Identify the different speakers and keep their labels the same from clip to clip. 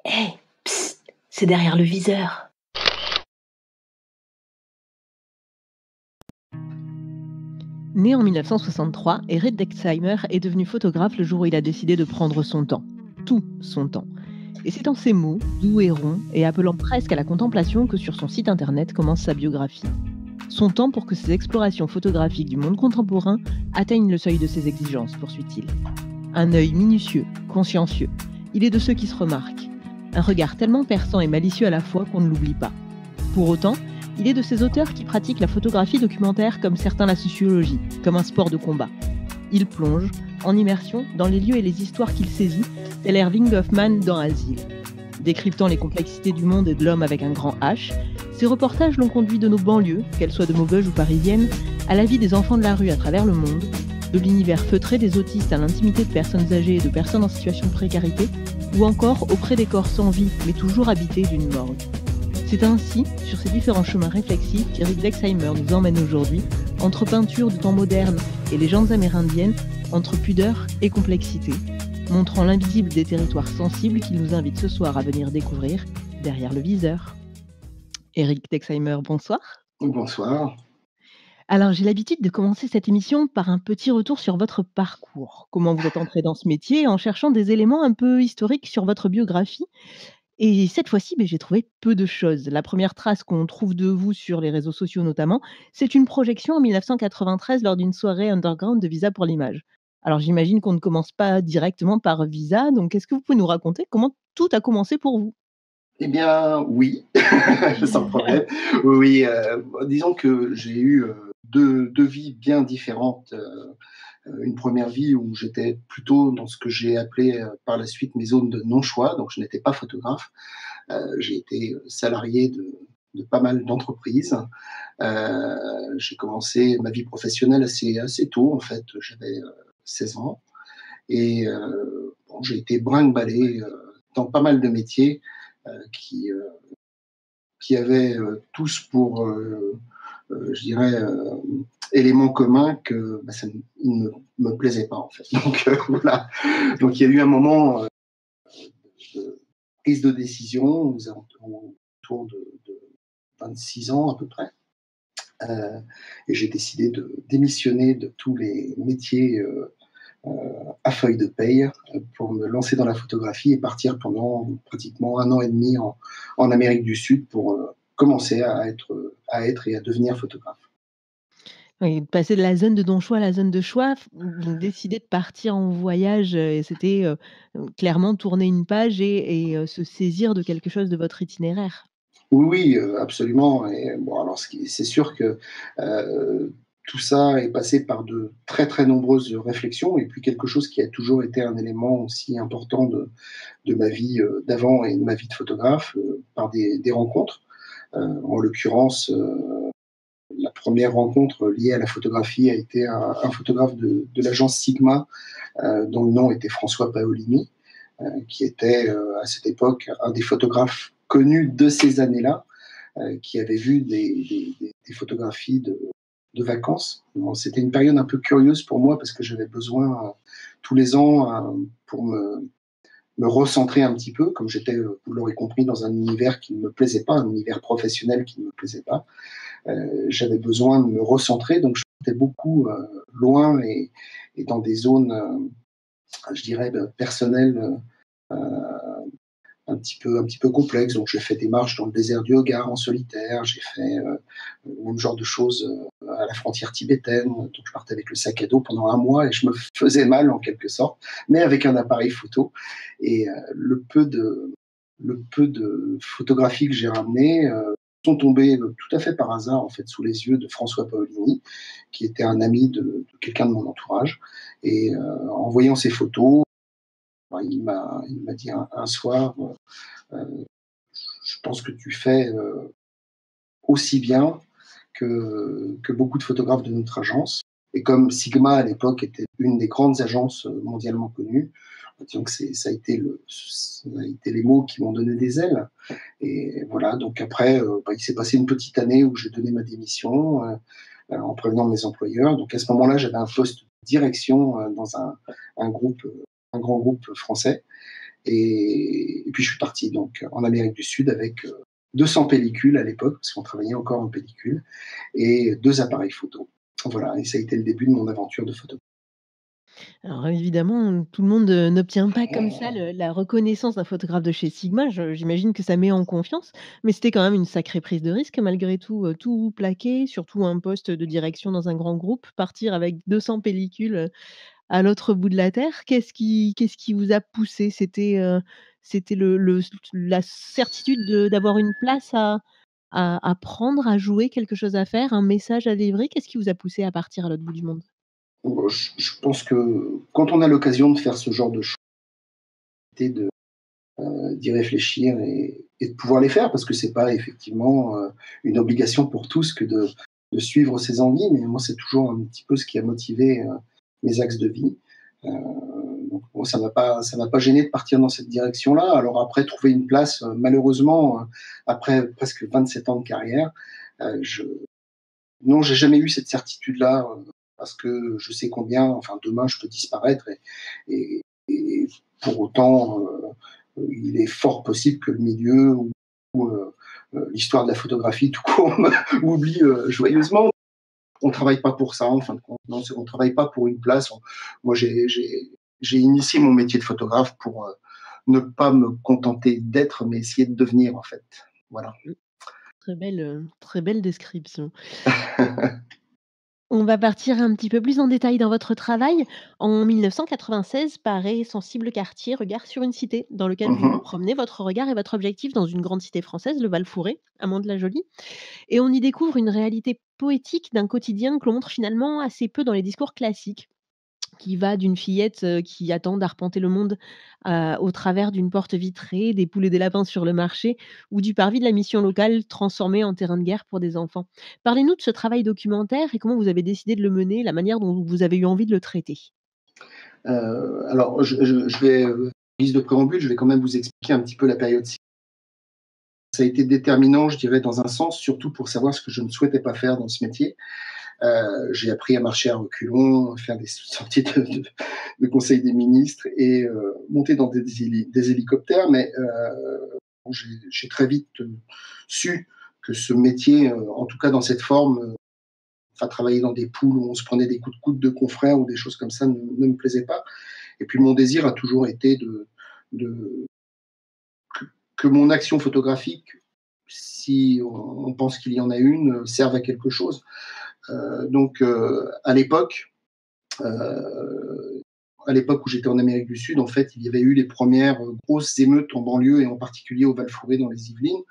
Speaker 1: Hé, psst, c'est derrière le viseur.
Speaker 2: Né en 1963, Eric Dexheimer est devenu photographe le jour où il a décidé de prendre son temps. Tout son temps. Et c'est en ces mots, doux et ronds, et appelant presque à la contemplation, que sur son site internet commence sa biographie. Son temps pour que ses explorations photographiques du monde contemporain atteignent le seuil de ses exigences, poursuit-il. Un œil minutieux, consciencieux. Il est de ceux qui se remarquent. Un regard tellement perçant et malicieux à la fois qu'on ne l'oublie pas. Pour autant, il est de ces auteurs qui pratiquent la photographie documentaire comme certains la sociologie, comme un sport de combat. Il plonge, en immersion, dans les lieux et les histoires qu'il saisit, tel Erving Goffman dans Asile. Décryptant les complexités du monde et de l'homme avec un grand H, ces reportages l'ont conduit de nos banlieues, qu'elles soient de Maubeuge ou parisiennes, à la vie des enfants de la rue à travers le monde, de l'univers feutré des autistes à l'intimité de personnes âgées et de personnes en situation de précarité, ou encore auprès des corps sans vie, mais toujours habités d'une morgue. C'est ainsi, sur ces différents chemins réflexifs, qu'Eric Dexheimer nous emmène aujourd'hui, entre peinture de temps moderne et légendes amérindiennes, entre pudeur et complexité, montrant l'invisible des territoires sensibles qu'il nous invite ce soir à venir découvrir derrière le viseur. Eric Dexheimer, bonsoir.
Speaker 3: Bonsoir.
Speaker 2: Alors, j'ai l'habitude de commencer cette émission par un petit retour sur votre parcours. Comment vous êtes entré dans ce métier en cherchant des éléments un peu historiques sur votre biographie. Et cette fois-ci, j'ai trouvé peu de choses. La première trace qu'on trouve de vous sur les réseaux sociaux notamment, c'est une projection en 1993 lors d'une soirée underground de Visa pour l'image. Alors j'imagine qu'on ne commence pas directement par Visa, donc est-ce que vous pouvez nous raconter comment tout a commencé pour vous?
Speaker 3: Eh bien, oui, sans problème. Oui, disons que j'ai eu deux vies bien différentes. Une première vie où j'étais plutôt dans ce que j'ai appelé par la suite mes zones de non-choix, donc je n'étais pas photographe. J'ai été salarié de pas mal d'entreprises. J'ai commencé ma vie professionnelle assez tôt, en fait, j'avais 16 ans. Et j'ai été brinque-ballé dans pas mal de métiers qui avaient tous pour, je dirais, élément commun que ça ne me plaisait pas, en fait. Donc voilà. Donc il y a eu un moment de prise de décision autour de 26 ans à peu près. Et j'ai décidé de démissionner de tous les métiers à feuille de paye pour me lancer dans la photographie et partir pendant pratiquement 1 an et demi en Amérique du Sud pour commencer à être et à devenir photographe.
Speaker 2: Oui, passer de la zone de non-choix à la zone de choix, donc décider de partir en voyage, et c'était, clairement tourner une page et se saisir de quelque chose de votre itinéraire.
Speaker 3: Oui, absolument. Et bon, alors c'est sûr que tout ça est passé par de très très nombreuses réflexions et puis quelque chose qui a toujours été un élément aussi important de ma vie d'avant et de ma vie de photographe, par des rencontres. En l'occurrence, la première rencontre liée à la photographie a été un photographe de l'agence Sigma, dont le nom était François Paolini, qui était à cette époque un des photographes connus de ces années-là, qui avait vu des photographies de vacances. Bon, c'était une période un peu curieuse pour moi parce que j'avais besoin tous les ans pour me recentrer un petit peu, comme j'étais, vous l'aurez compris, dans un univers qui ne me plaisait pas, un univers professionnel qui ne me plaisait pas. J'avais besoin de me recentrer, donc je partais beaucoup loin et dans des zones, je dirais, personnelles, euh, un petit peu complexe. Donc j'ai fait des marches dans le désert du Hogar en solitaire, j'ai fait le même genre de choses à la frontière tibétaine. Donc je partais avec le sac à dos pendant 1 mois et je me faisais mal en quelque sorte, mais avec un appareil photo. Et le peu de photographies que j'ai ramenées sont tombées tout à fait par hasard en fait sous les yeux de François Paolini, qui était un ami de quelqu'un de mon entourage. Et en voyant ces photos, il m'a dit un soir, je pense que tu fais aussi bien que beaucoup de photographes de notre agence. Et comme Sigma à l'époque était une des grandes agences mondialement connues, disons que ça a été les mots qui m'ont donné des ailes. Et voilà, donc après, il s'est passé une petite année où j'ai donné ma démission en prévenant mes employeurs. Donc à ce moment-là, j'avais un poste direction dans un groupe, un grand groupe français. Et puis je suis parti donc en Amérique du Sud avec 200 pellicules à l'époque, parce qu'on travaillait encore en pellicule, et 2 appareils photo. Voilà, et ça a été le début de mon aventure de photo.
Speaker 2: Alors évidemment, tout le monde, n'obtient pas comme ça la reconnaissance d'un photographe de chez Sigma. J'imagine que ça met en confiance, mais c'était quand même une sacrée prise de risque malgré tout, tout plaquer, surtout un poste de direction dans un grand groupe, partir avec 200 pellicules, à l'autre bout de la terre. Qu'est-ce qui vous a poussé? C'était le la certitude d'avoir une place à prendre, à jouer, quelque chose à faire, un message à délivrer? Qu'est-ce qui vous a poussé à partir à l'autre bout du monde?
Speaker 3: Je pense que quand on a l'occasion de faire ce genre de choses, de d'y réfléchir et de pouvoir les faire, parce que c'est pas effectivement une obligation pour tous que de suivre ses envies, mais moi c'est toujours un petit peu ce qui a motivé mes axes de vie. Donc bon, ça m'a pas gêné de partir dans cette direction-là. Alors après, trouver une place, malheureusement, après presque 27 ans de carrière, je non, j'ai jamais eu cette certitude-là, parce que je sais combien, enfin, demain, je peux disparaître et pour autant, il est fort possible que le milieu ou l'histoire de la photographie tout court m'oublie joyeusement. On travaille pas pour ça, en fin de compte. Non, on travaille pas pour une place. Moi, j'ai initié mon métier de photographe pour ne pas me contenter d'être, mais essayer de devenir, en fait. Voilà.
Speaker 2: Mmh, très belle description. On va partir un petit peu plus en détail dans votre travail. En 1996 paraît Sensible quartier, regard sur une cité, dans lequel vous vous
Speaker 3: Mhm.
Speaker 2: promenez votre regard et votre objectif dans une grande cité française, le Val-Fouré, à Mantes-la-Jolie. Et on y découvre une réalité poétique d'un quotidien que l'on montre finalement assez peu dans les discours classiques, qui va d'une fillette, qui attend d'arpenter le monde, au travers d'une porte vitrée, des poules et des lapins sur le marché ou du parvis de la mission locale transformé en terrain de guerre pour des enfants. Parlez-nous de ce travail documentaire et comment vous avez décidé de le mener, la manière dont vous avez eu envie de le traiter?
Speaker 3: Alors, je vais, en guise de préambule, je vais quand même vous expliquer un petit peu la période. Ça a été déterminant, je dirais, dans un sens, surtout pour savoir ce que je ne souhaitais pas faire dans ce métier. J'ai appris à marcher à reculons, faire des sorties de conseil des ministres et monter dans des hélicoptères, mais j'ai très vite su que ce métier, en tout cas dans cette forme, enfin travailler dans des poules où on se prenait des coups de coude de confrères ou des choses comme ça ne me plaisait pas. Et puis mon désir a toujours été de que mon action photographique, si on pense qu'il y en a une, serve à quelque chose. Donc à l'époque où j'étais en Amérique du Sud, en fait, il y avait eu les premières grosses émeutes en banlieue et en particulier au Val-Fouré dans les Yvelines,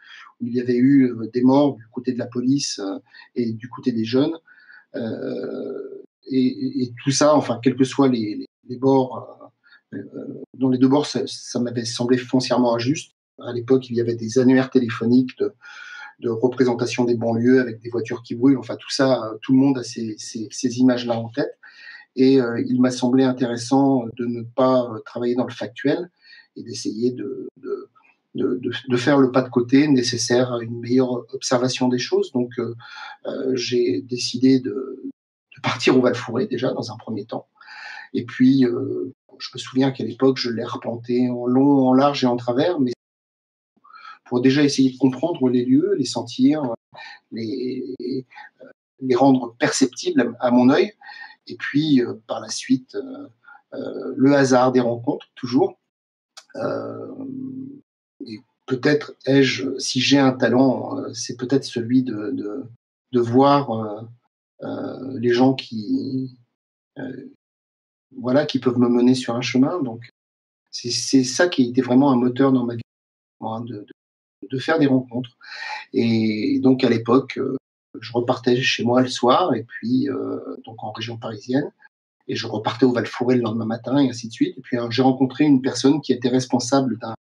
Speaker 3: où il y avait eu des morts du côté de la police et du côté des jeunes. Et tout ça, enfin, quels que soient les bords, dans les deux bords, ça m'avait semblé foncièrement injuste. À l'époque, il y avait des annuaires téléphoniques de représentation des banlieues avec des voitures qui brûlent. Enfin, tout ça, tout le monde a ces images-là en tête. Et il m'a semblé intéressant de ne pas travailler dans le factuel et d'essayer de faire le pas de côté nécessaire à une meilleure observation des choses. Donc, j'ai décidé de partir au Val-Fouré déjà dans un premier temps. Et puis, je me souviens qu'à l'époque, je l'ai replanté en long, en large et en travers, mais pour déjà essayer de comprendre les lieux, les sentir, les, les rendre perceptibles à mon œil. Et puis, par la suite, le hasard des rencontres, toujours. Euh, et peut-être ai-je, si j'ai un talent, c'est peut-être celui de voir les gens euh, voilà, qui peuvent me mener sur un chemin. Donc, c'est ça qui a été vraiment un moteur dans ma vie, hein, de faire des rencontres. Et donc, à l'époque, je repartais chez moi le soir, et puis, donc en région parisienne, et je repartais au Val-Fouré le lendemain matin, et ainsi de suite. Et puis, j'ai rencontré une personne qui était responsable d'un,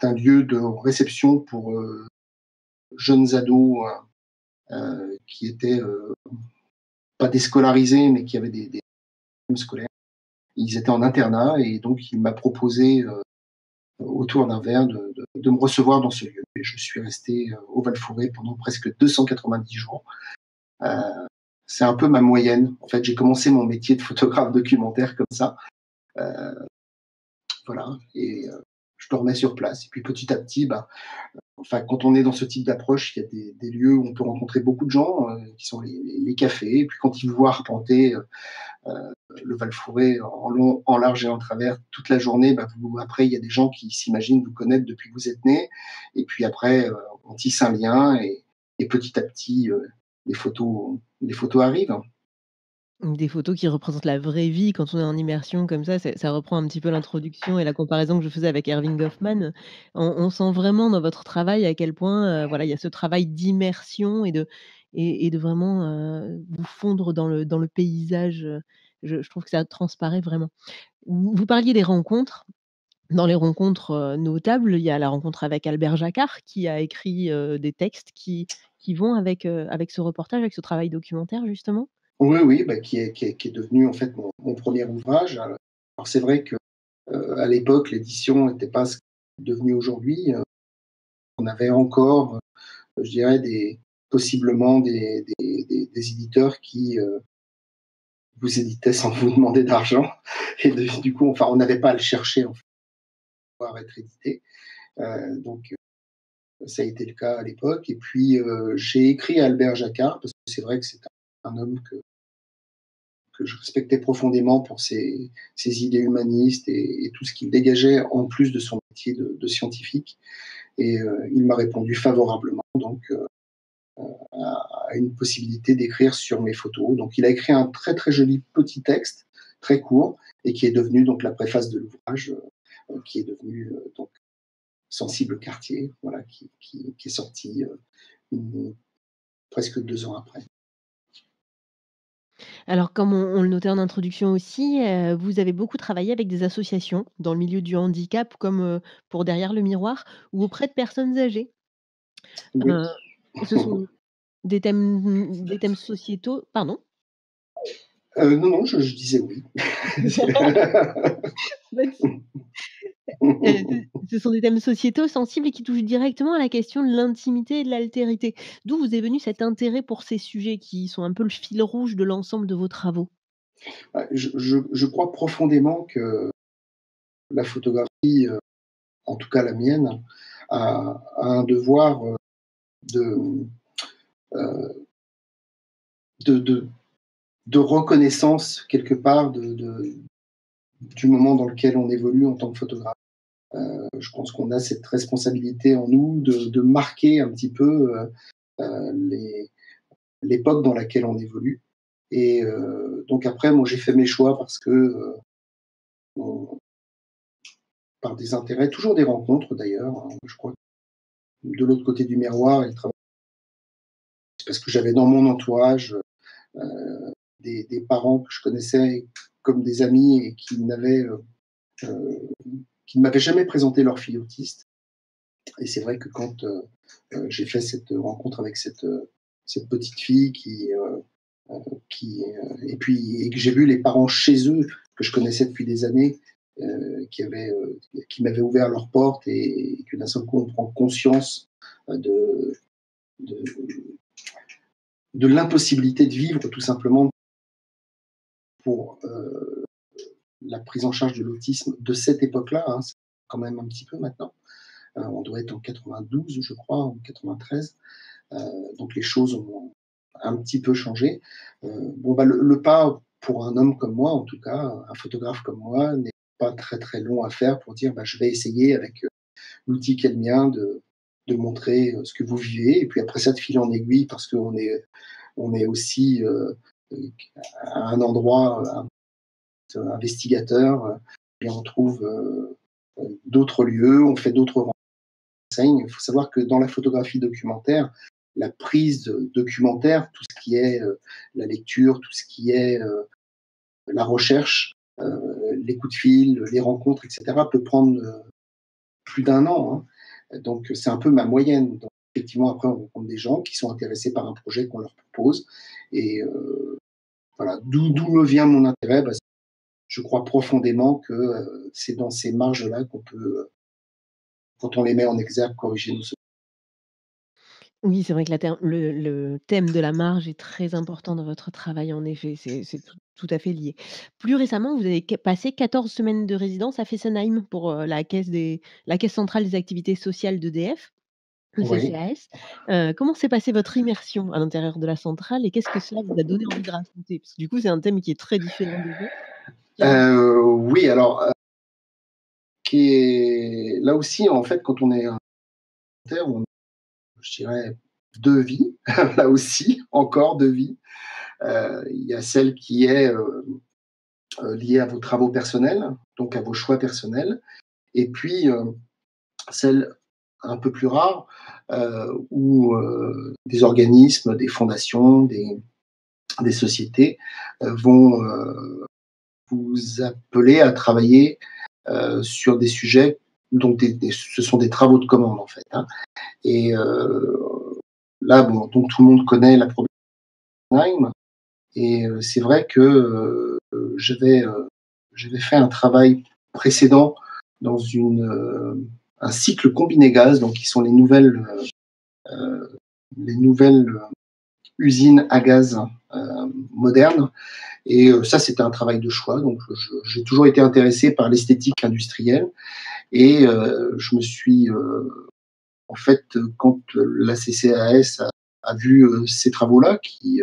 Speaker 3: d'un lieu de réception pour jeunes ados qui étaient pas déscolarisés, mais qui avaient des problèmes scolaires. Ils étaient en internat, et donc il m'a proposé, autour d'un verre, de me recevoir dans ce lieu. Et je suis resté au Val-Fouré pendant presque 290 jours. Euh, c'est un peu ma moyenne. En fait, j'ai commencé mon métier de photographe documentaire comme ça. Euh, voilà, et je dormais sur place. Et puis petit à petit, bah, enfin, quand on est dans ce type d'approche, il y a des lieux où on peut rencontrer beaucoup de gens, qui sont les cafés. Et puis quand ils vous voient arpenter le Val-Fouré en long, en large et en travers toute la journée, bah, après, il y a des gens qui s'imaginent vous connaître depuis que vous êtes né. Et puis après, on tisse un lien et petit à petit, les photos arrivent.
Speaker 2: Des photos qui représentent la vraie vie quand on est en immersion comme ça reprend un petit peu l'introduction et la comparaison que je faisais avec Erving Goffman. On sent vraiment dans votre travail à quel point, voilà, il y a ce travail d'immersion et de vraiment, vous fondre dans le paysage, je trouve que ça transparaît vraiment. Vous parliez des rencontres. Dans les rencontres, notables, il y a la rencontre avec Albert Jacquard qui a écrit, des textes qui vont avec ce reportage, avec ce travail documentaire justement?
Speaker 3: Oui, oui, bah, qui est devenu en fait mon premier ouvrage. Alors c'est vrai que à l'époque, l'édition n'était pas ce qu'elle est devenue aujourd'hui. On avait encore, je dirais, possiblement des éditeurs qui vous éditaient sans vous demander d'argent. Et du coup, enfin, on n'avait pas à le chercher en fait, pour pouvoir être édité. Donc, ça a été le cas à l'époque. Et puis, j'ai écrit à Albert Jacquard parce que c'est vrai que c'est un homme que je respectais profondément pour ses idées humanistes et tout ce qu'il dégageait en plus de son métier de scientifique. Et il m'a répondu favorablement donc à une possibilité d'écrire sur mes photos. Donc il a écrit un très très joli petit texte, très court, et qui est devenu donc la préface de l'ouvrage, qui est devenu donc Sensible quartier, voilà, qui est sorti presque 2 ans après.
Speaker 2: Alors comme on le notait en introduction aussi, vous avez beaucoup travaillé avec des associations dans le milieu du handicap comme, pour Derrière le miroir ou auprès de personnes âgées.
Speaker 3: Oui.
Speaker 2: Heu, Ce sont des thèmes sociétaux pardon?
Speaker 3: Non, non, je disais oui.
Speaker 2: Pas de ce sont des thèmes sociétaux sensibles et qui touchent directement à la question de l'intimité et de l'altérité. D'où vous est venu cet intérêt pour ces sujets qui sont un peu le fil rouge de l'ensemble de vos travaux?
Speaker 3: Je crois profondément que la photographie, en tout cas la mienne, a un devoir de, euh, de, de, de reconnaissance quelque part du moment dans lequel on évolue en tant que photographe. Je pense qu'on a cette responsabilité en nous de marquer un petit peu l'époque dans laquelle on évolue. Et donc après, moi j'ai fait mes choix parce que par des intérêts, toujours des rencontres d'ailleurs. Hein, je crois que de l'autre côté du miroir, c'est parce que j'avais dans mon entourage des parents que je connaissais comme des amis et euh, qui ne m'avaient jamais présenté leur fille autiste. Et c'est vrai que quand j'ai fait cette rencontre avec cette petite fille et que j'ai vu les parents chez eux que je connaissais depuis des années, qui m'avaient ouvert leurs portes et que d'un seul coup on prend conscience de, de, de l'impossibilité de vivre tout simplement pour la prise en charge de l'autisme de cette époque-là, hein, c'est quand même un petit peu maintenant. On doit être en 92, je crois, en 93. Donc les choses ont un petit peu changé. Bon, bah, le pas pour un homme comme moi, en tout cas, un photographe comme moi, n'est pas très très long à faire pour dire bah, je vais essayer avec l'outil qui est le mien de montrer ce que vous vivez. Et puis après ça, de fil en aiguille, parce on est aussi à un endroit, investigateur, et on trouve d'autres lieux, on fait d'autres renseignes. Il faut savoir que dans la photographie documentaire, la prise documentaire, tout ce qui est la lecture, tout ce qui est la recherche, les coups de fil, les rencontres, etc., peut prendre plus d'1 an. Hein. Donc c'est un peu ma moyenne. Donc, effectivement, après, on rencontre des gens qui sont intéressés par un projet qu'on leur propose. Et voilà, d'où me vient mon intérêt. Bah, je crois profondément que c'est dans ces marges-là qu'on peut, quand on les met en exergue, corriger nos
Speaker 2: Oui, c'est vrai que la terme le thème de la marge est très important dans votre travail, en effet, c'est tout à fait lié. Plus récemment, vous avez passé 14 semaines de résidence à Fessenheim pour, la caisse centrale des activités sociales d'EDF, le
Speaker 3: Oui.
Speaker 2: CCAS. Comment s'est passée votre immersion à l'intérieur de la centrale et qu'est-ce que cela vous a donné envie de raconter? Parce que du coup, c'est un thème qui est très différent des autres. Quel en
Speaker 3: Oui, alors, qui est là aussi, en fait, quand on est volontaire, on je dirais 2 vies, là aussi, encore 2 vies. Il y a celle qui est, liée à vos travaux personnels, donc à vos choix personnels et puis, celle un peu plus rare, où, des organismes, des fondations, des sociétés, vont, vous appeler à travailler, sur des sujets donc ce sont des travaux de commande, en fait, hein et là, bon, donc tout le monde connaît la problématique et c'est vrai que, j'avais fait un travail précédent dans un cycle combiné gaz, donc qui sont les nouvelles usines à gaz modernes. Et ça, c'était un travail de choix. Donc, j'ai toujours été intéressé par l'esthétique industrielle. Et je me suis, en fait, quand la CCAS a vu ces travaux-là, qui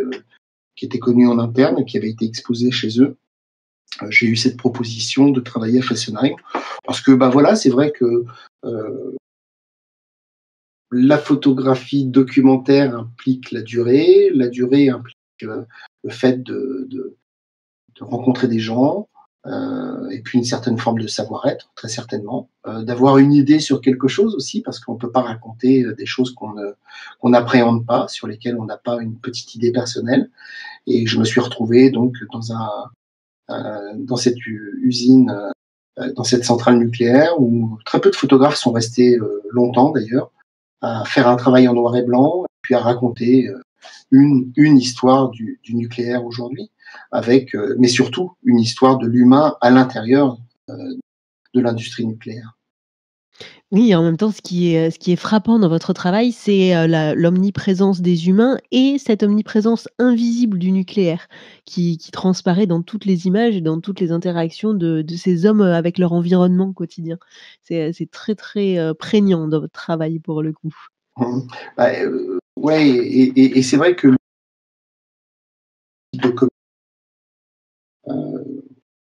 Speaker 3: étaient connus en interne et qui avaient été exposés chez eux, j'ai eu cette proposition de travailler à Fessenheim. Parce que, bah voilà, c'est vrai que euh, la photographie documentaire implique la durée implique le fait de rencontrer des gens, et puis une certaine forme de savoir-être, très certainement, d'avoir une idée sur quelque chose aussi, parce qu'on ne peut pas raconter des choses qu'on n'appréhende pas, sur lesquelles on n'a pas une petite idée personnelle. Et je me suis retrouvé donc dans cette usine, dans cette centrale nucléaire, où très peu de photographes sont restés longtemps d'ailleurs, à faire un travail en noir et blanc, puis à raconter une histoire du nucléaire aujourd'hui, avec, mais surtout une histoire de l'humain à l'intérieur de l'industrie nucléaire.
Speaker 2: Oui, et en même temps, ce qui est frappant dans votre travail, c'est, l'omniprésence des humains et cette omniprésence invisible du nucléaire qui transparaît dans toutes les images et dans toutes les interactions de ces hommes, avec leur environnement quotidien. C'est très, très, prégnant dans votre travail pour le coup.
Speaker 3: Mmh. Bah, ouais, et c'est vrai que le type de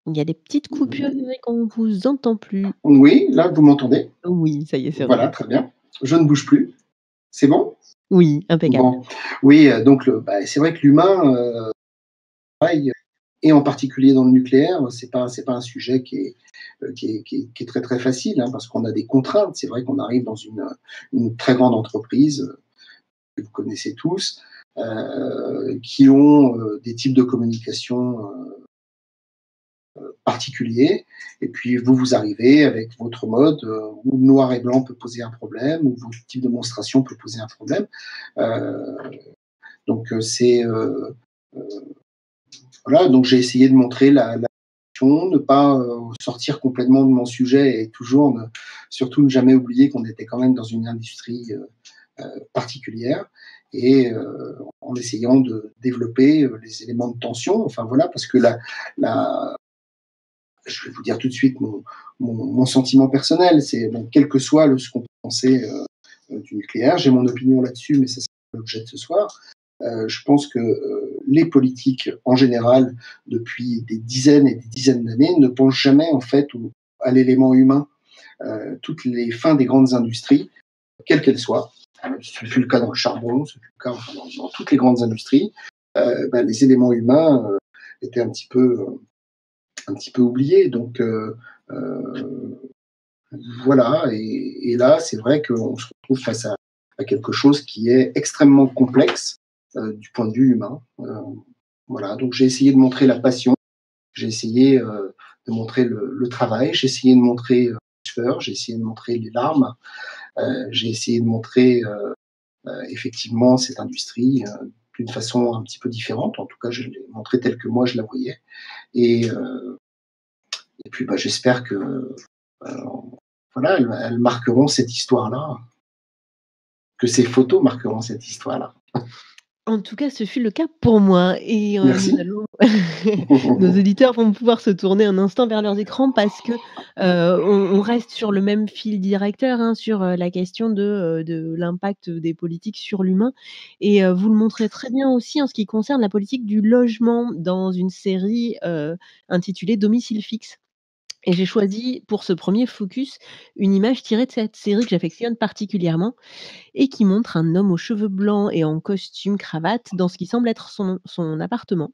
Speaker 2: Il y a des petites coupures, c'est vrai qu'on vous entend plus.
Speaker 3: oui, là, vous m'entendez?
Speaker 2: Oui, ça y est, c'est
Speaker 3: Voilà,
Speaker 2: revenu.
Speaker 3: très bien. Je ne bouge plus. C'est bon?
Speaker 2: Oui, impeccable.
Speaker 3: Bon. Oui, donc c'est vrai que l'humain, pareil, et en particulier dans le nucléaire, c'est pas un sujet qui est très, très facile, hein, parce qu'on a des contraintes. C'est vrai qu'on arrive dans une très grande entreprise, que vous connaissez tous, qui ont, des types de communication, particuliers et puis vous arrivez avec votre mode, où le noir et blanc peut poser un problème, où votre type de démonstration peut poser un problème. Heu, donc voilà, donc j'ai essayé de montrer la ne pas, sortir complètement de mon sujet et toujours surtout ne jamais oublier qu'on était quand même dans une industrie, particulière et en essayant de développer, les éléments de tension, enfin voilà, parce que la je vais vous dire tout de suite mon sentiment personnel, c'est bon, quel que soit ce qu'on peut penser du nucléaire, j'ai mon opinion là-dessus, mais ça c'est pas l'objet de ce soir. Je pense que les politiques en général, depuis des dizaines et des dizaines d'années, ne pensent jamais en fait à l'élément humain. Toutes les fins des grandes industries, quelles qu'elles soient, ce fut le cas dans le charbon, ce fut le cas enfin, dans toutes les grandes industries, les éléments humains étaient un petit peu oubliés. Donc voilà, et là, c'est vrai qu'on se retrouve face à quelque chose qui est extrêmement complexe du point de vue humain. Voilà, donc j'ai essayé de montrer la passion, j'ai essayé de montrer le travail, j'ai essayé de montrer les sueurs, j'ai essayé de montrer les larmes, j'ai essayé de montrer effectivement cette industrie d'une façon un petit peu différente. En tout cas, je l'ai montrée telle que moi je la voyais. Et, et puis, bah, j'espère que voilà, elles marqueront cette histoire-là que ces photos marqueront cette histoire-là.
Speaker 2: En tout cas, ce fut le cas pour moi et nous
Speaker 3: Merci.
Speaker 2: allons nos auditeurs vont pouvoir se tourner un instant vers leurs écrans parce que, on reste sur le même fil directeur, hein, sur, la question de l'impact des politiques sur l'humain et vous le montrez très bien aussi en ce qui concerne la politique du logement dans une série, intitulée Domicile fixe. Et j'ai choisi pour ce premier focus une image tirée de cette série que j'affectionne particulièrement et qui montre un homme aux cheveux blancs et en costume cravate dans ce qui semble être son appartement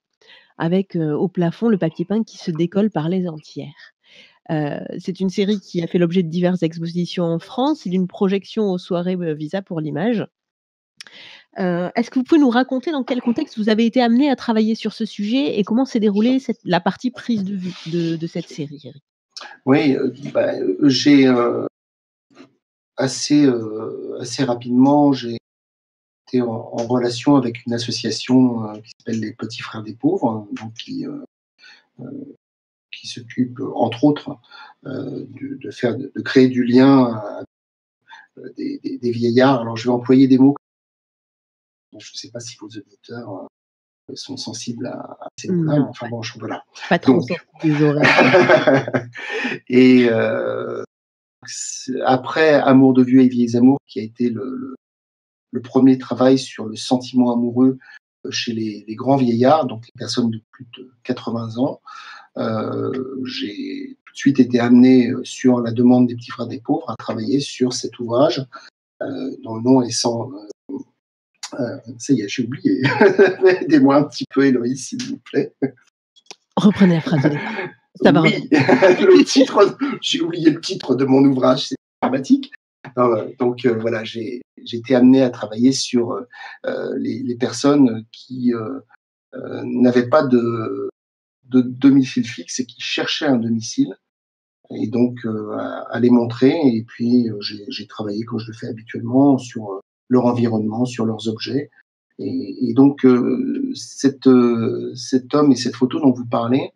Speaker 2: avec, au plafond le papier peint qui se décolle par les entières. C'est une série qui a fait l'objet de diverses expositions en France et d'une projection aux soirées, Visa pour l'image. Est-ce que vous pouvez nous raconter dans quel contexte vous avez été amené à travailler sur ce sujet et comment s'est déroulée la partie prise de vue de cette série, Eric?
Speaker 3: Oui, j'ai, assez rapidement, j'ai été en relation avec une association, qui s'appelle les Petits Frères des Pauvres, hein, donc qui s'occupe, entre autres, de créer du lien à des vieillards. Alors je vais employer des mots, je ne sais pas si vos auditeurs, sont sensibles à ces mots-là, mais
Speaker 2: Non,
Speaker 3: enfin bon, voilà.
Speaker 2: pas trop
Speaker 3: Donc
Speaker 2: sorti des oreilles.
Speaker 3: et après Amour de vieux et vieilles amours, qui a été le premier travail sur le sentiment amoureux chez les grands vieillards, donc les personnes de plus de 80 ans, j'ai tout de suite été amené, sur la demande des Petits Frères des Pauvres, à travailler sur cet ouvrage, dont le nom est sans. Ça y est, j'ai oublié. Aidez-moi un petit peu, Héloïse, s'il vous plaît.
Speaker 2: Reprenez la phrase de départ. Ça va revenir.
Speaker 3: Oui, le titre, j'ai oublié le titre de mon ouvrage, c'est dramatique. Donc voilà, j'ai été amené à travailler sur les personnes qui n'avaient pas de domicile fixe et qui cherchaient un domicile, et donc à les montrer. Et puis j'ai travaillé, comme je le fais habituellement, sur leur environnement, sur leurs objets. Et donc cet homme et cette photo dont vous parlez,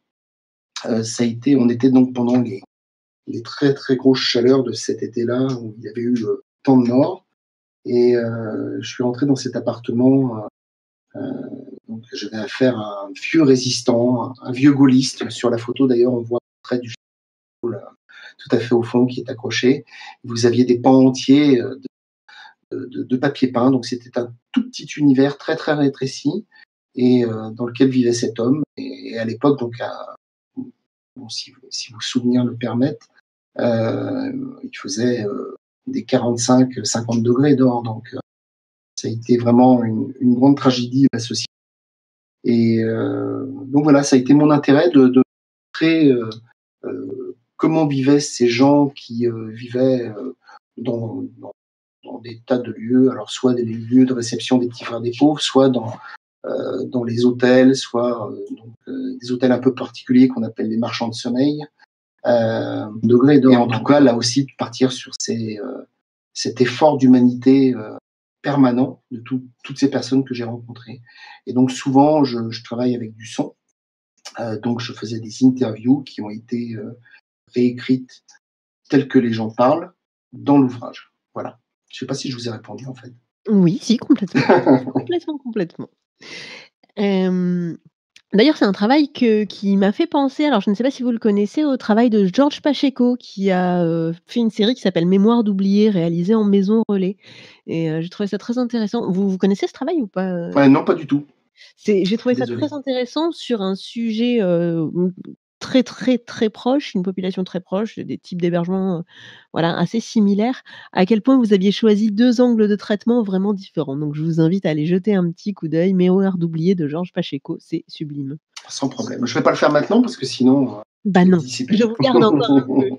Speaker 3: ça a été, on était donc pendant les très très grosses chaleurs de cet été-là, où il y avait eu tant de morts. Et je suis rentré dans cet appartement. Donc j'avais affaire à un vieux résistant, un vieux gaulliste. Sur la photo d'ailleurs, on voit un trait du là, tout à fait au fond, qui est accroché. Vous aviez des pans entiers de papier peint. Donc c'était un tout petit univers très très rétréci, et dans lequel vivait cet homme. Et à l'époque, donc bon, si vos souvenirs le permettent, il faisait des 45-50 degrés dehors. Donc ça a été vraiment une grande tragédie de la société. Et donc voilà, ça a été mon intérêt de montrer comment vivaient ces gens qui vivaient dans des tas de lieux, alors soit des lieux de réception des Petits Frères des Pauvres, soit dans les hôtels, soit des hôtels un peu particuliers qu'on appelle les marchands de sommeil. Degré d'or. Et en tout cas, là aussi, de partir sur cet effort d'humanité permanent de toutes ces personnes que j'ai rencontrées. Et donc souvent, je travaille avec du son. Donc je faisais des interviews qui ont été réécrites telles que les gens parlent dans l'ouvrage. Voilà. Je ne sais pas si je vous ai répondu, en fait.
Speaker 2: Oui, si, complètement. Complètement, complètement. Hem, D'ailleurs, c'est un travail qui m'a fait penser, alors je ne sais pas si vous le connaissez, au travail de Georges Pacheco qui a, fait une série qui s'appelle Mémoire d'oubliés, réalisée en maison relais et j'ai trouvé ça très intéressant. Vous connaissez ce travail ou pas,
Speaker 3: Non, pas du tout.
Speaker 2: J'ai trouvé ça
Speaker 3: Désolé.
Speaker 2: très intéressant sur un sujet, très, très, très proche, une population très proche, des types d'hébergements, voilà, assez similaires, à quel point vous aviez choisi 2 angles de traitement vraiment différents. Donc je vous invite à aller jeter un petit coup d'œil. Mémoire d'oubliés de Georges Pacheco, c'est sublime.
Speaker 3: Sans problème. Je ne vais pas le faire maintenant parce que sinon,
Speaker 2: Bah
Speaker 3: je vais me
Speaker 2: non,
Speaker 3: dissiper.
Speaker 2: je vous garde encore un peu.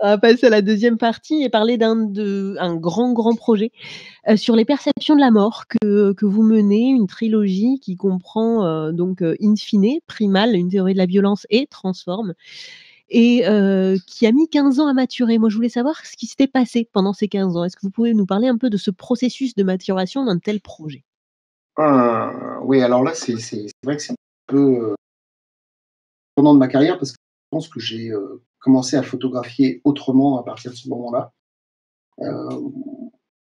Speaker 2: On va passer à la deuxième partie et parler un grand, grand projet, sur les perceptions de la mort que vous menez, une trilogie qui comprend, donc, In fine, Primal, une théorie de la violence et Transforme et qui a mis 15 ans à maturer. Moi, je voulais savoir ce qui s'était passé pendant ces 15 ans. Est-ce que vous pouvez nous parler un peu de ce processus de maturation d'un tel projet?
Speaker 3: Oui, alors là, c'est vrai que c'est un peu tournant de ma carrière, parce que je pense que j'ai commencé à photographier autrement à partir de ce moment-là.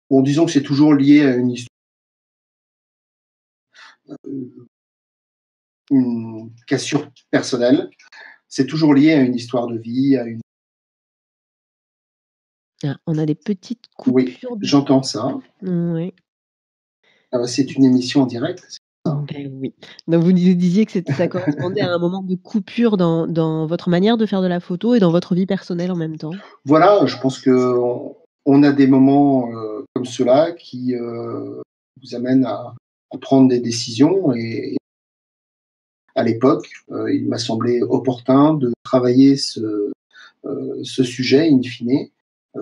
Speaker 3: Bon, disons que c'est toujours lié à une histoire, une cassure personnelle. C'est toujours lié à une histoire de vie, à une
Speaker 2: Ah, on a des petites
Speaker 3: oui,
Speaker 2: coupures de
Speaker 3: j'entends ça.
Speaker 2: ouais.
Speaker 3: C'est une émission en direct, c'est ça?
Speaker 2: Beh, oui. Donc vous disiez que ça correspondait à un moment de coupure dans votre manière de faire de la photo et dans votre vie personnelle en même temps?
Speaker 3: Voilà, je pense qu'on a des moments, comme ceux-là qui, vous amènent à prendre des décisions et à l'époque, il m'a semblé opportun de travailler ce sujet in fine,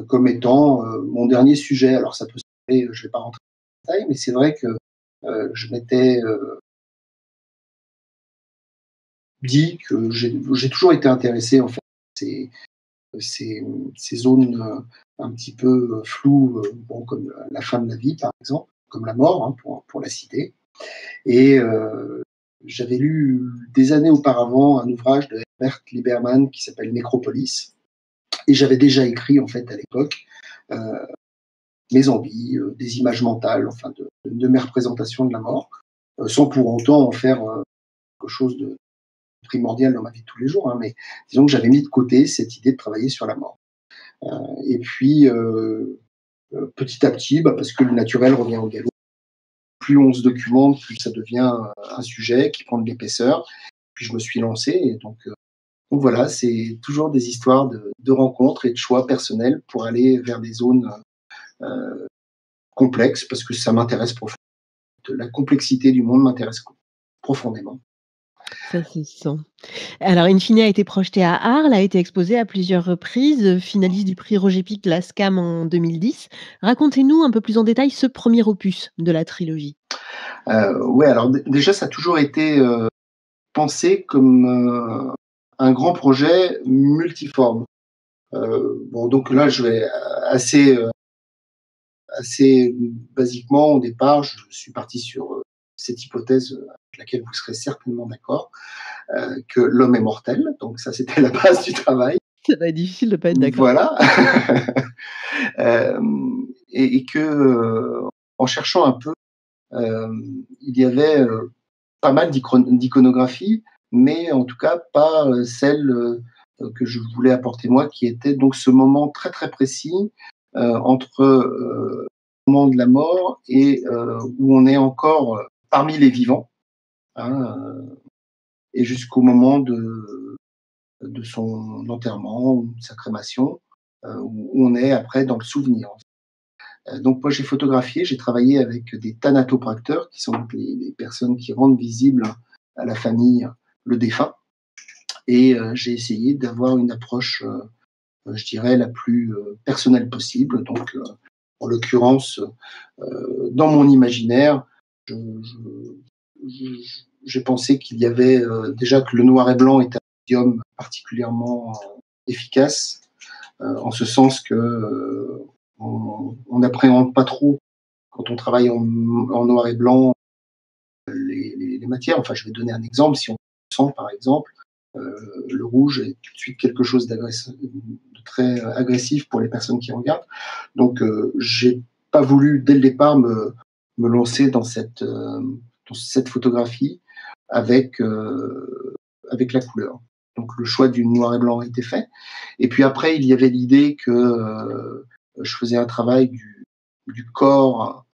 Speaker 3: comme étant, mon dernier sujet. Alors ça peut sembler, je ne vais pas rentrer dans les détails, mais c'est vrai que, je m'étais, dit que j'ai toujours été intéressé en fait ces ces ces zones, un petit peu, floues, bon comme la fin de la vie par exemple, comme la mort, hein, pour la citer et j'avais lu des années auparavant un ouvrage de Herbert Lieberman qui s'appelle Nécropolis et j'avais déjà écrit en fait à l'époque, heu, mes envies, des images mentales, enfin de mes représentations de la mort, sans pour autant en faire, quelque chose de primordial dans ma vie de tous les jours, hein, mais disons que j'avais mis de côté cette idée de travailler sur la mort. Et puis, petit à petit, bah, parce que le naturel revient au galop, plus on se documente, plus ça devient un sujet qui prend de l'épaisseur. Puis je me suis lancé et donc voilà, c'est toujours des histoires de rencontres et de choix personnels pour aller vers des zones complexes parce que ça m'intéresse profondément. La complexité du monde m'intéresse profondément.
Speaker 2: Ça se sent. Alors In fine a été projeté à Arles, a été exposé à plusieurs reprises, finaliste du prix Roger Pic Lascam en 2010. Racontez-nous un peu plus en détail ce premier opus de la trilogie.
Speaker 3: Ouais, alors déjà, ça a toujours été pensé comme un grand projet multiforme. Bon, donc là, je vais assez, assez basiquement, au départ, je suis parti sur cette hypothèse avec laquelle vous serez certainement d'accord, que l'homme est mortel. Donc ça, c'était la base du travail.
Speaker 2: Ça va être difficile de pas être d'accord.
Speaker 3: Voilà. Et que, en cherchant un peu, il y avait pas mal d'iconographie, mais en tout cas pas celle que je voulais apporter moi, qui était donc ce moment très très précis entre le moment de la mort et où on est encore parmi les vivants, hein, et jusqu'au moment de son enterrement ou de sa crémation, où on est après dans le souvenir. Donc moi j'ai photographié, j'ai travaillé avec des thanatopracteurs, qui sont donc les personnes qui rendent visible à la famille le défunt, et j'ai essayé d'avoir une approche, je dirais, la plus personnelle possible. Donc en l'occurrence, dans mon imaginaire, je, j'ai pensé qu'il y avait déjà que le noir et blanc est un médium particulièrement efficace, en ce sens que on n'appréhende pas trop quand on travaille en noir et blanc les matières. Enfin, je vais donner un exemple. Si on sent, par exemple, le rouge est tout de suite quelque chose de très agressif pour les personnes qui regardent. Donc, j'ai pas voulu dès le départ me lancer dans cette photographie avec avec la couleur. Donc, le choix du noir et blanc a été fait. Et puis après, il y avait l'idée que je faisais un travail du corps,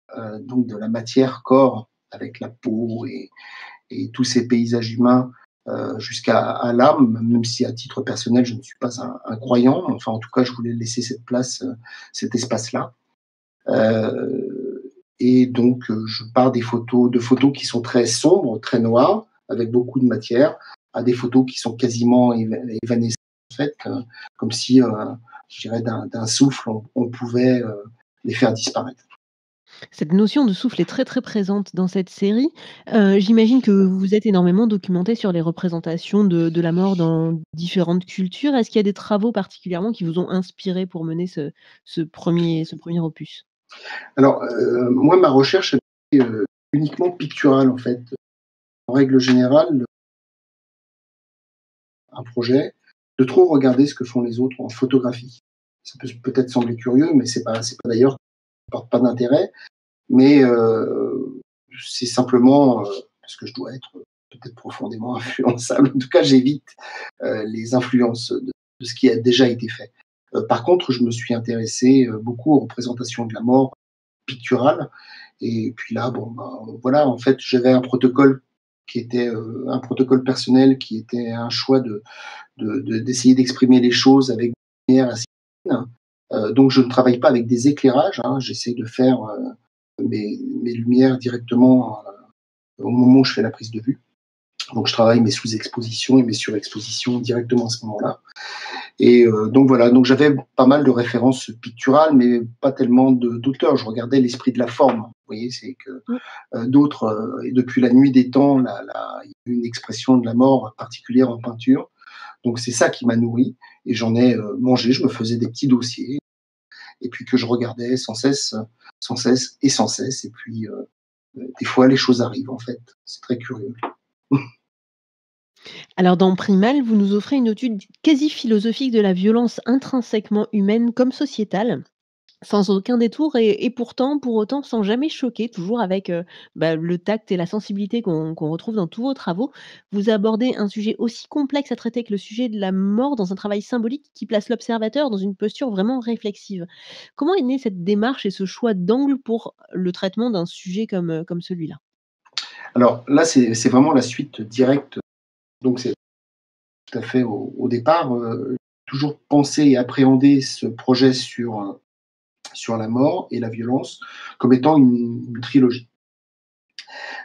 Speaker 3: donc de la matière corps, avec la peau et tous ces paysages humains jusqu'à à l'âme, même si à titre personnel, je ne suis pas un croyant. Enfin, en tout cas, je voulais laisser cette place, cet espace-là. Et donc, je pars de photos qui sont très sombres, très noires, avec beaucoup de matière, à des photos qui sont quasiment évanescentes, en fait, comme si, je dirais, d'un souffle, on pouvait les faire disparaître.
Speaker 2: Cette notion de souffle est très, très présente dans cette série. J'imagine que vous vous êtes énormément documenté sur les représentations de la mort dans différentes cultures. Est-ce qu'il y a des travaux particulièrement qui vous ont inspiré pour mener ce premier opus?
Speaker 3: Alors, moi, ma recherche, elle est uniquement picturale, en fait. En règle générale, un projet, de trop regarder ce que font les autres en photographie. Ça peut peut-être sembler curieux, mais c'est pas d'ailleurs porte pas d'intérêt, mais c'est simplement parce que je dois être peut-être profondément influençable. En tout cas, j'évite les influences de ce qui a déjà été fait. Par contre, je me suis intéressé beaucoup aux représentations de la mort picturale. Et puis là, bon, ben, voilà, en fait, j'avais un protocole qui était un protocole personnel qui était un choix d'essayer d'exprimer les choses avec une lumière assez fine. Donc, je ne travaille pas avec des éclairages. Hein, j'essaie de faire mes lumières directement au moment où je fais la prise de vue. Donc, je travaille mes sous-expositions et mes surexpositions directement à ce moment-là. Et donc voilà, donc j'avais pas mal de références picturales, mais pas tellement d'auteurs. Je regardais l'esprit de la forme. Vous voyez, c'est que
Speaker 2: Mmh.
Speaker 3: d'autres, et depuis la nuit des temps, il y a une expression de la mort particulière en peinture. Donc c'est ça qui m'a nourri, et j'en ai mangé. Je me faisais des petits dossiers, et puis que je regardais sans cesse, sans cesse et sans cesse. Et puis des fois, les choses arrivent en fait. C'est très curieux.
Speaker 2: Alors dans Primal, vous nous offrez une étude quasi philosophique de la violence intrinsèquement humaine comme sociétale, sans aucun détour et pourtant, pour autant, sans jamais choquer, toujours avec, le tact et la sensibilité qu'on retrouve dans tous vos travaux. Vous abordez un sujet aussi complexe à traiter que le sujet de la mort dans un travail symbolique qui place l'observateur dans une posture vraiment réflexive. Comment est née cette démarche et ce choix d'angle pour le traitement d'un sujet comme celui-là?
Speaker 3: Alors là, c'est vraiment la suite directe. Donc c'est tout à fait au départ. Toujours penser et appréhender ce projet sur la mort et la violence comme étant une trilogie.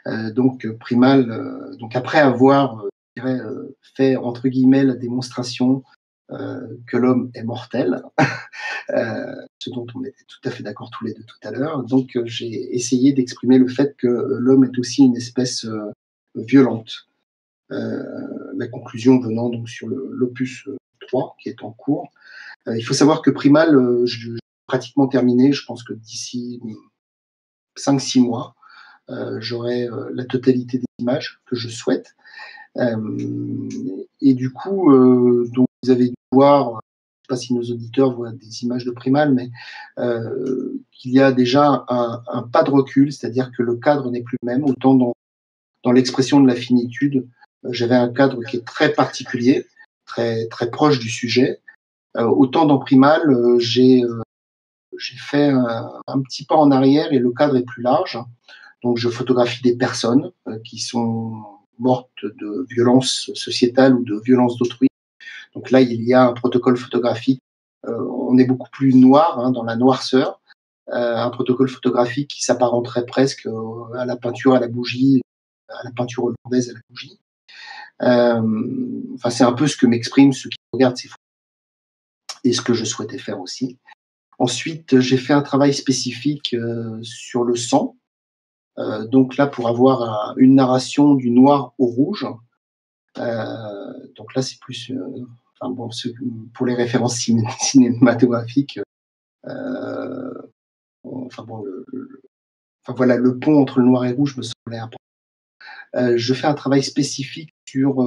Speaker 3: Donc Primal, donc après avoir je dirais, fait entre guillemets la démonstration que l'homme est mortel, ce dont on était tout à fait d'accord tous les deux tout à l'heure. Donc j'ai essayé d'exprimer le fait que l'homme est aussi une espèce violente. La conclusion venant donc sur l'opus 3 qui est en cours. Il faut savoir que Primal, je pratiquement terminé. Je pense que d'ici 5-6 mois, j'aurai la totalité des images que je souhaite. Et du coup, donc vous avez dû voir, je ne sais pas si nos auditeurs voient des images de Primal, mais qu'il y a déjà un pas de recul, c'est-à-dire que le cadre n'est plus le même. Autant dans l'expression de la finitude, j'avais un cadre qui est très particulier, très, très proche du sujet. Autant dans Primal, j'ai fait un petit pas en arrière et le cadre est plus large. Donc je photographie des personnes qui sont mortes de violences sociétales ou de violences d'autrui. Donc là, il y a un protocole photographique. On est beaucoup plus noir, hein, dans la noirceur. Un protocole photographique qui s'apparenterait presque à la peinture à la bougie, à la peinture hollandaise à la bougie. Enfin, c'est un peu ce que m'expriment ceux qui regardent ces photos et ce que je souhaitais faire aussi. Ensuite, j'ai fait un travail spécifique sur le sang. Donc là, pour avoir une narration du noir au rouge. Donc là, c'est plus, enfin bon, pour les références cinématographiques, euh, enfin bon, enfin voilà, le pont entre le noir et le rouge me semblait important. Je fais un travail spécifique sur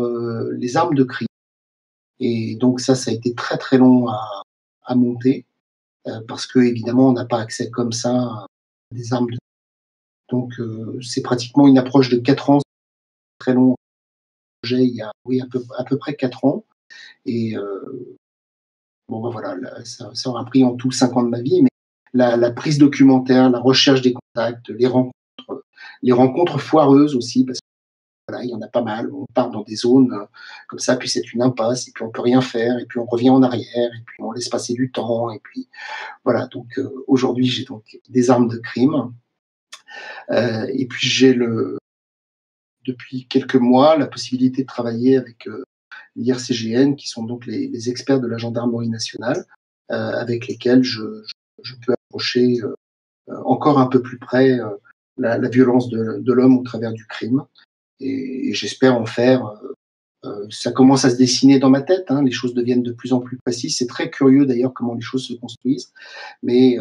Speaker 3: les armes de crime. Et donc ça a été très très long à monter, parce que évidemment, on n'a pas accès comme ça à des armes de. Donc c'est pratiquement une approche de 4 ans, très long. Il y a oui, à peu près 4 ans. Et bon, ben voilà, ça aura pris en tout 5 ans de ma vie, mais la prise documentaire, la recherche des contacts, les rencontres foireuses aussi, parce que voilà, il y en a pas mal. On part dans des zones comme ça, puis c'est une impasse, et puis on peut rien faire, et puis on revient en arrière, et puis on laisse passer du temps, et puis voilà. Donc aujourd'hui, j'ai donc des armes de crime, et puis depuis quelques mois, la possibilité de travailler avec l'IRCGN, qui sont donc les experts de la gendarmerie nationale, avec lesquels je peux approcher encore un peu plus près la violence de l'homme au travers du crime. Et j'espère en faire. Ça commence à se dessiner dans ma tête, hein, les choses deviennent de plus en plus précises. C'est très curieux d'ailleurs comment les choses se construisent, mais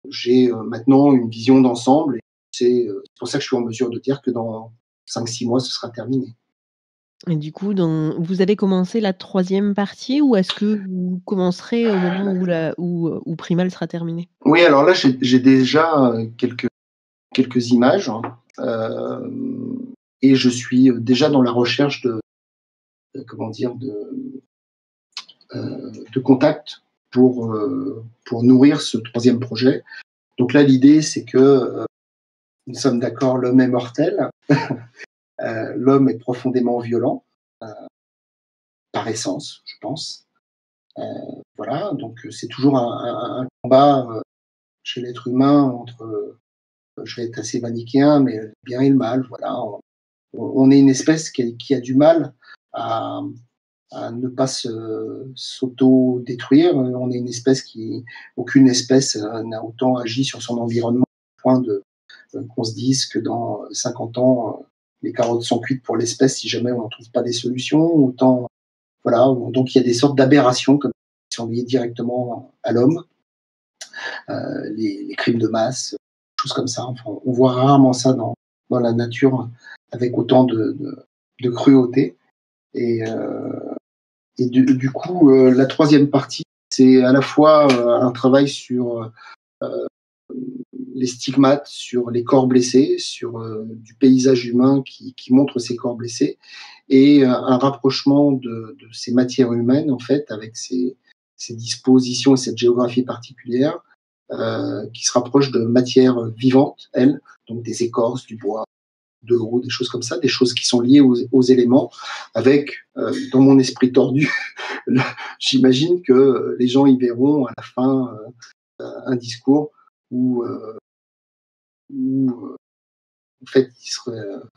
Speaker 3: j'ai maintenant une vision d'ensemble, et c'est pour ça que je suis en mesure de dire que dans 5-6 mois, ce sera terminé.
Speaker 2: Et du coup, vous avez commencé la 3e partie ou est-ce que vous commencerez au moment où Primal sera terminé?
Speaker 3: Oui, alors là, j'ai déjà quelques images, hein, et je suis déjà dans la recherche comment dire, de contact pour nourrir ce troisième projet. Donc là, l'idée, c'est que nous sommes d'accord, l'homme est mortel, l'homme est profondément violent, euh, par essence, je pense. Voilà, donc c'est toujours un combat chez l'être humain entre, je vais être assez manichéen, mais le bien et le mal. Voilà, on est une espèce qui a du mal à, à ne pas s'auto-détruire. On est une espèce aucune espèce n'a autant agi sur son environnement au point qu'on se dise que dans 50 ans, les carottes sont cuites pour l'espèce si jamais on ne trouve pas des solutions. Autant, voilà, donc il y a des sortes d'aberrations comme qui sont liées directement à l'homme, les crimes de masse, choses comme ça. Enfin, on voit rarement ça dans la nature avec autant de cruauté. Et, du coup, la troisième partie, c'est à la fois un travail sur les stigmates, sur les corps blessés, sur du paysage humain qui montre ces corps blessés, et un rapprochement de ces matières humaines, en fait, avec ces dispositions et cette géographie particulière, qui se rapproche de matières vivantes, elles, donc des écorces, du bois, de l'eau, des choses comme ça, des choses qui sont liées aux éléments, avec, dans mon esprit tordu, j'imagine que les gens y verront à la fin un discours où, en fait,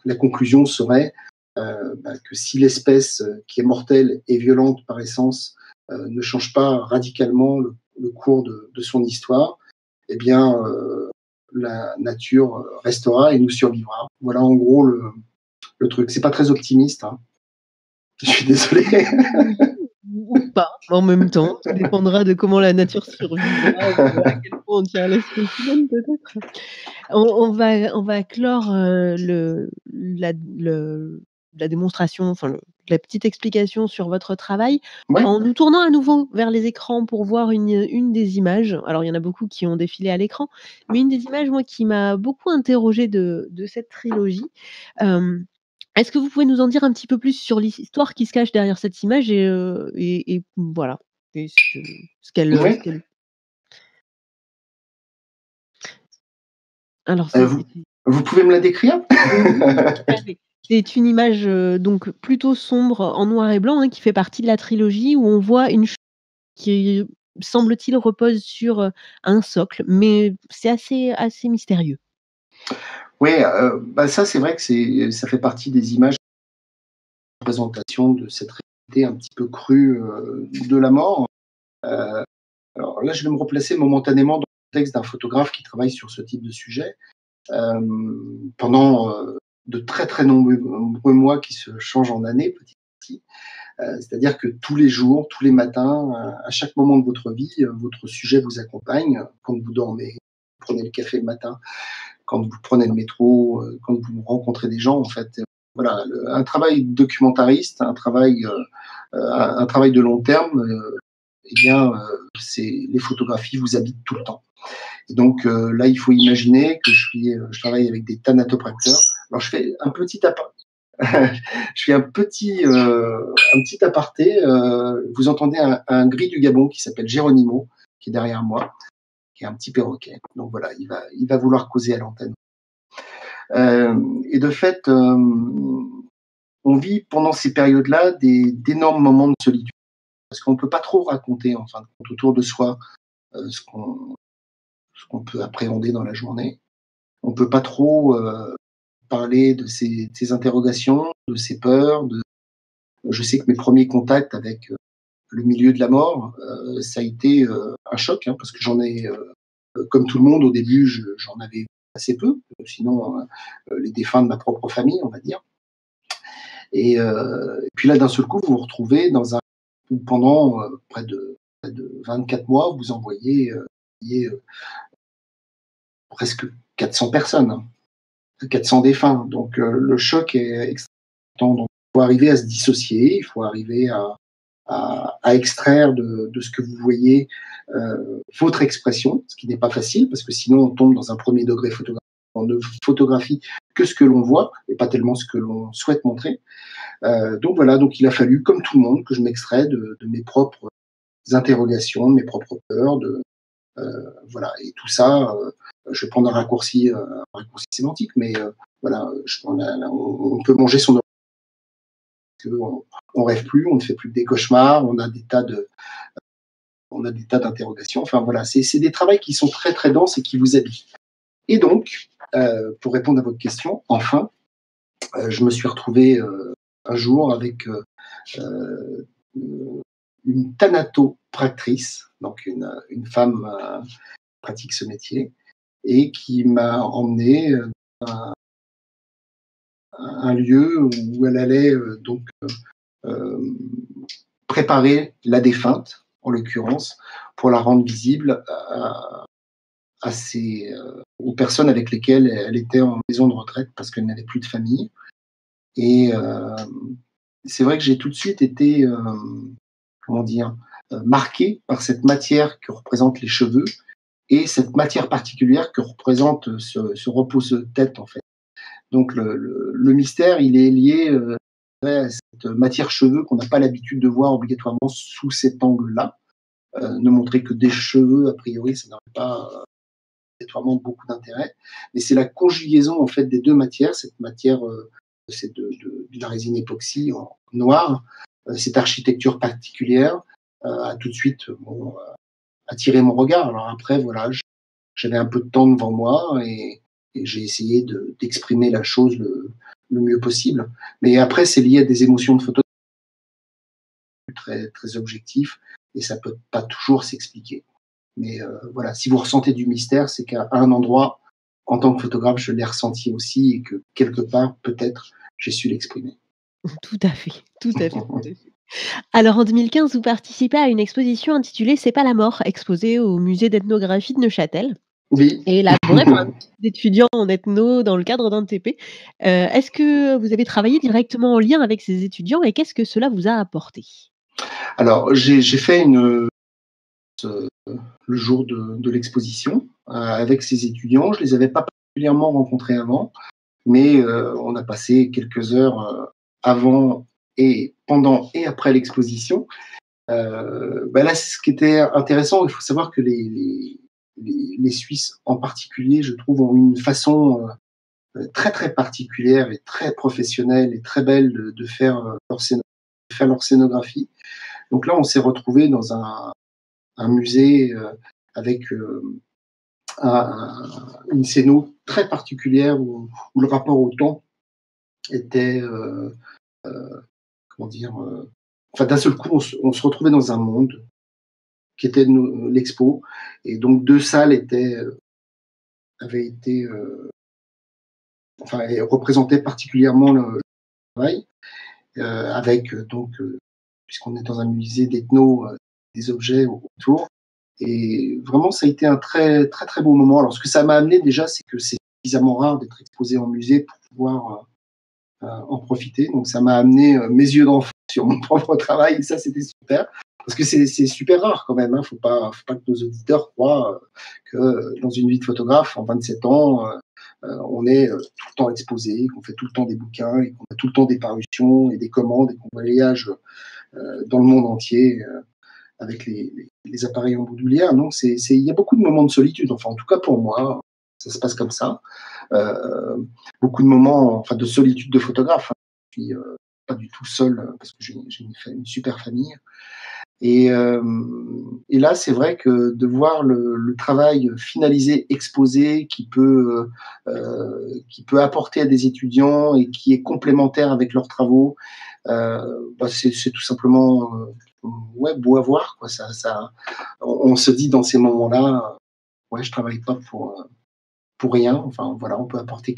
Speaker 3: la conclusion serait que si l'espèce qui est mortelle et violente par essence ne change pas radicalement le cours de son histoire, eh bien, la nature restera et nous survivra. Voilà en gros le truc. C'est pas très optimiste, hein. Je suis désolé.
Speaker 2: Ou pas, en même temps, tout dépendra de comment la nature survivra, à quel point on tient l'espèce humaine peut-être. On va clore, la démonstration, enfin la petite explication sur votre travail
Speaker 3: Ouais.
Speaker 2: en nous tournant à nouveau vers les écrans pour voir une des images. Alors il y en a beaucoup qui ont défilé à l'écran, mais une des images, moi, qui m'a beaucoup interrogée de cette trilogie. Est-ce que vous pouvez nous en dire un petit peu plus sur l'histoire qui se cache derrière cette image et voilà, et
Speaker 3: Ouais.
Speaker 2: ce qu'elle alors
Speaker 3: Euh,
Speaker 2: c'est
Speaker 3: vous, vous pouvez me la décrire?
Speaker 2: oui, tout à fait. C'est une image, donc plutôt sombre en noir et blanc, hein, qui fait partie de la trilogie où on voit une ch qui, semble-t-il, repose sur, un socle, mais c'est assez mystérieux.
Speaker 3: Oui, bah ça c'est vrai que ça fait partie des images de présentation de cette réalité un petit peu crue de la mort. Euh, alors là, je vais me replacer momentanément dans le contexte d'un photographe qui travaille sur ce type de sujet. Pendant de très très nombreux mois qui se changent en années petit à petit. C'est-à-dire que tous les jours, tous les matins, à chaque moment de votre vie, votre sujet vous accompagne. Quand vous dormez, vous prenez le café le matin, quand vous prenez le métro, quand vous rencontrez des gens, en fait. Voilà, un travail documentariste, un travail de long terme, eh bien, les photographies vous habitent tout le temps. Et donc là, il faut imaginer que je travaille avec des thanatopracteurs. Alors je fais un petit je fais un petit aparté. Vous entendez un gris du Gabon qui s'appelle Géronimo, qui est derrière moi, qui est un petit perroquet. Donc voilà, il va vouloir causer à l'antenne. Et de fait, on vit pendant ces périodes-là d'énormes moments de solitude, parce qu'on ne peut pas trop raconter, en fin de compte, autour de soi ce qu'on peut appréhender dans la journée. On ne peut pas trop parler de ses interrogations, de ses peurs. Je sais que mes premiers contacts avec le milieu de la mort, ça a été un choc, hein, parce que comme tout le monde, au début, j'en avais assez peu, sinon les défunts de ma propre famille, on va dire. Et puis là, d'un seul coup, vous vous retrouvez où pendant près de 24 mois, vous envoyez presque 400 personnes, hein, 400 défunts. Donc le choc est extrêmement. faut arriver à se dissocier, il faut arriver à extraire de ce que vous voyez votre expression, ce qui n'est pas facile, parce que sinon on tombe dans un premier degré photographique. On ne photographie que ce que l'on voit et pas tellement ce que l'on souhaite montrer. Donc voilà, donc il a fallu, comme tout le monde, que je m'extrais de mes propres interrogations, de mes propres peurs, voilà. Et tout ça, je vais prendre un raccourci sémantique, mais voilà, on peut manger son on rêve plus, on ne fait plus que des cauchemars, on a des tas d'interrogations. Enfin voilà, c'est des travaux qui sont très très denses et qui vous habillent. Et donc, pour répondre à votre question, enfin, je me suis retrouvé un jour avec une thanatopractrice, donc une femme pratique ce métier, et qui m'a emmené à un lieu où elle allait donc préparer la défunte, en l'occurrence, pour la rendre visible aux personnes avec lesquelles elle était en maison de retraite parce qu'elle n'avait plus de famille. Et c'est vrai que j'ai tout de suite été, marqué par cette matière que représentent les cheveux et cette matière particulière que représente ce repose-tête, en fait. Donc le mystère, il est lié à cette matière cheveux qu'on n'a pas l'habitude de voir obligatoirement sous cet angle-là. Ne montrer que des cheveux, a priori, ça n'aurait pas obligatoirement beaucoup d'intérêt. Mais c'est la conjugaison en fait des deux matières. Cette matière, c'est de la résine époxy en noir. Cette architecture particulière a tout de suite attiré mon regard. Alors après, voilà, j'avais un peu de temps devant moi et j'ai essayé d'exprimer la chose le mieux possible. Mais après, c'est lié à des émotions de photo très, très objectifs et ça peut pas toujours s'expliquer. Mais voilà, si vous ressentez du mystère, c'est qu'à un endroit, en tant que photographe, je l'ai ressenti aussi et que quelque part, peut-être, j'ai su l'exprimer.
Speaker 2: Tout à fait, tout à fait, tout à fait. Alors en 2015, vous participez à une exposition intitulée C'est pas la mort, exposée au musée d'ethnographie de Neuchâtel
Speaker 3: Oui.
Speaker 2: et élaborée par un groupe d'étudiants en ethno dans le cadre d'un TP. Est-ce que vous avez travaillé directement en lien avec ces étudiants et qu'est-ce que cela vous a apporté?
Speaker 3: Alors, j'ai fait le jour de l'exposition avec ces étudiants. Je les avais pas particulièrement rencontrés avant, mais on a passé quelques heures avant et pendant et après l'exposition. Là, ce qui était intéressant, il faut savoir que les Suisses en particulier, je trouve, ont une façon très très particulière et très professionnelle et très belle de faire leur scénographie. Donc là, on s'est retrouvé dans un musée avec une scéno très particulière où le rapport au temps était, d'un seul coup, on se retrouvait dans un monde qui était l'expo, et donc deux salles avaient été, représentaient particulièrement le travail, avec puisqu'on est dans un musée d'ethno, des objets autour. Et vraiment, ça a été un très, très, très beau moment. Alors, ce que ça m'a amené déjà, c'est que c'est suffisamment rare d'être exposé en musée pour pouvoir en profiter. Donc, ça m'a amené mes yeux d'enfant sur mon propre travail, et ça, c'était super. Parce que c'est super rare quand même. Faut pas que nos auditeurs croient que dans une vie de photographe, en 27 ans, on est tout le temps exposé, qu'on fait tout le temps des bouquins, et qu'on a tout le temps des parutions et des commandes, et qu'on voyage dans le monde entier avec les appareils en bandoulière. Non, il y a beaucoup de moments de solitude. Enfin, en tout cas pour moi, ça se passe comme ça. Beaucoup de moments, de solitude de photographe. Je suis pas du tout seul parce que j'ai une super famille. Et là, c'est vrai que de voir le travail finalisé, exposé, qui peut apporter à des étudiants et qui est complémentaire avec leurs travaux, c'est tout simplement beau à voir, quoi. On se dit dans ces moments-là, je travaille pas pour rien. Enfin voilà, on peut apporter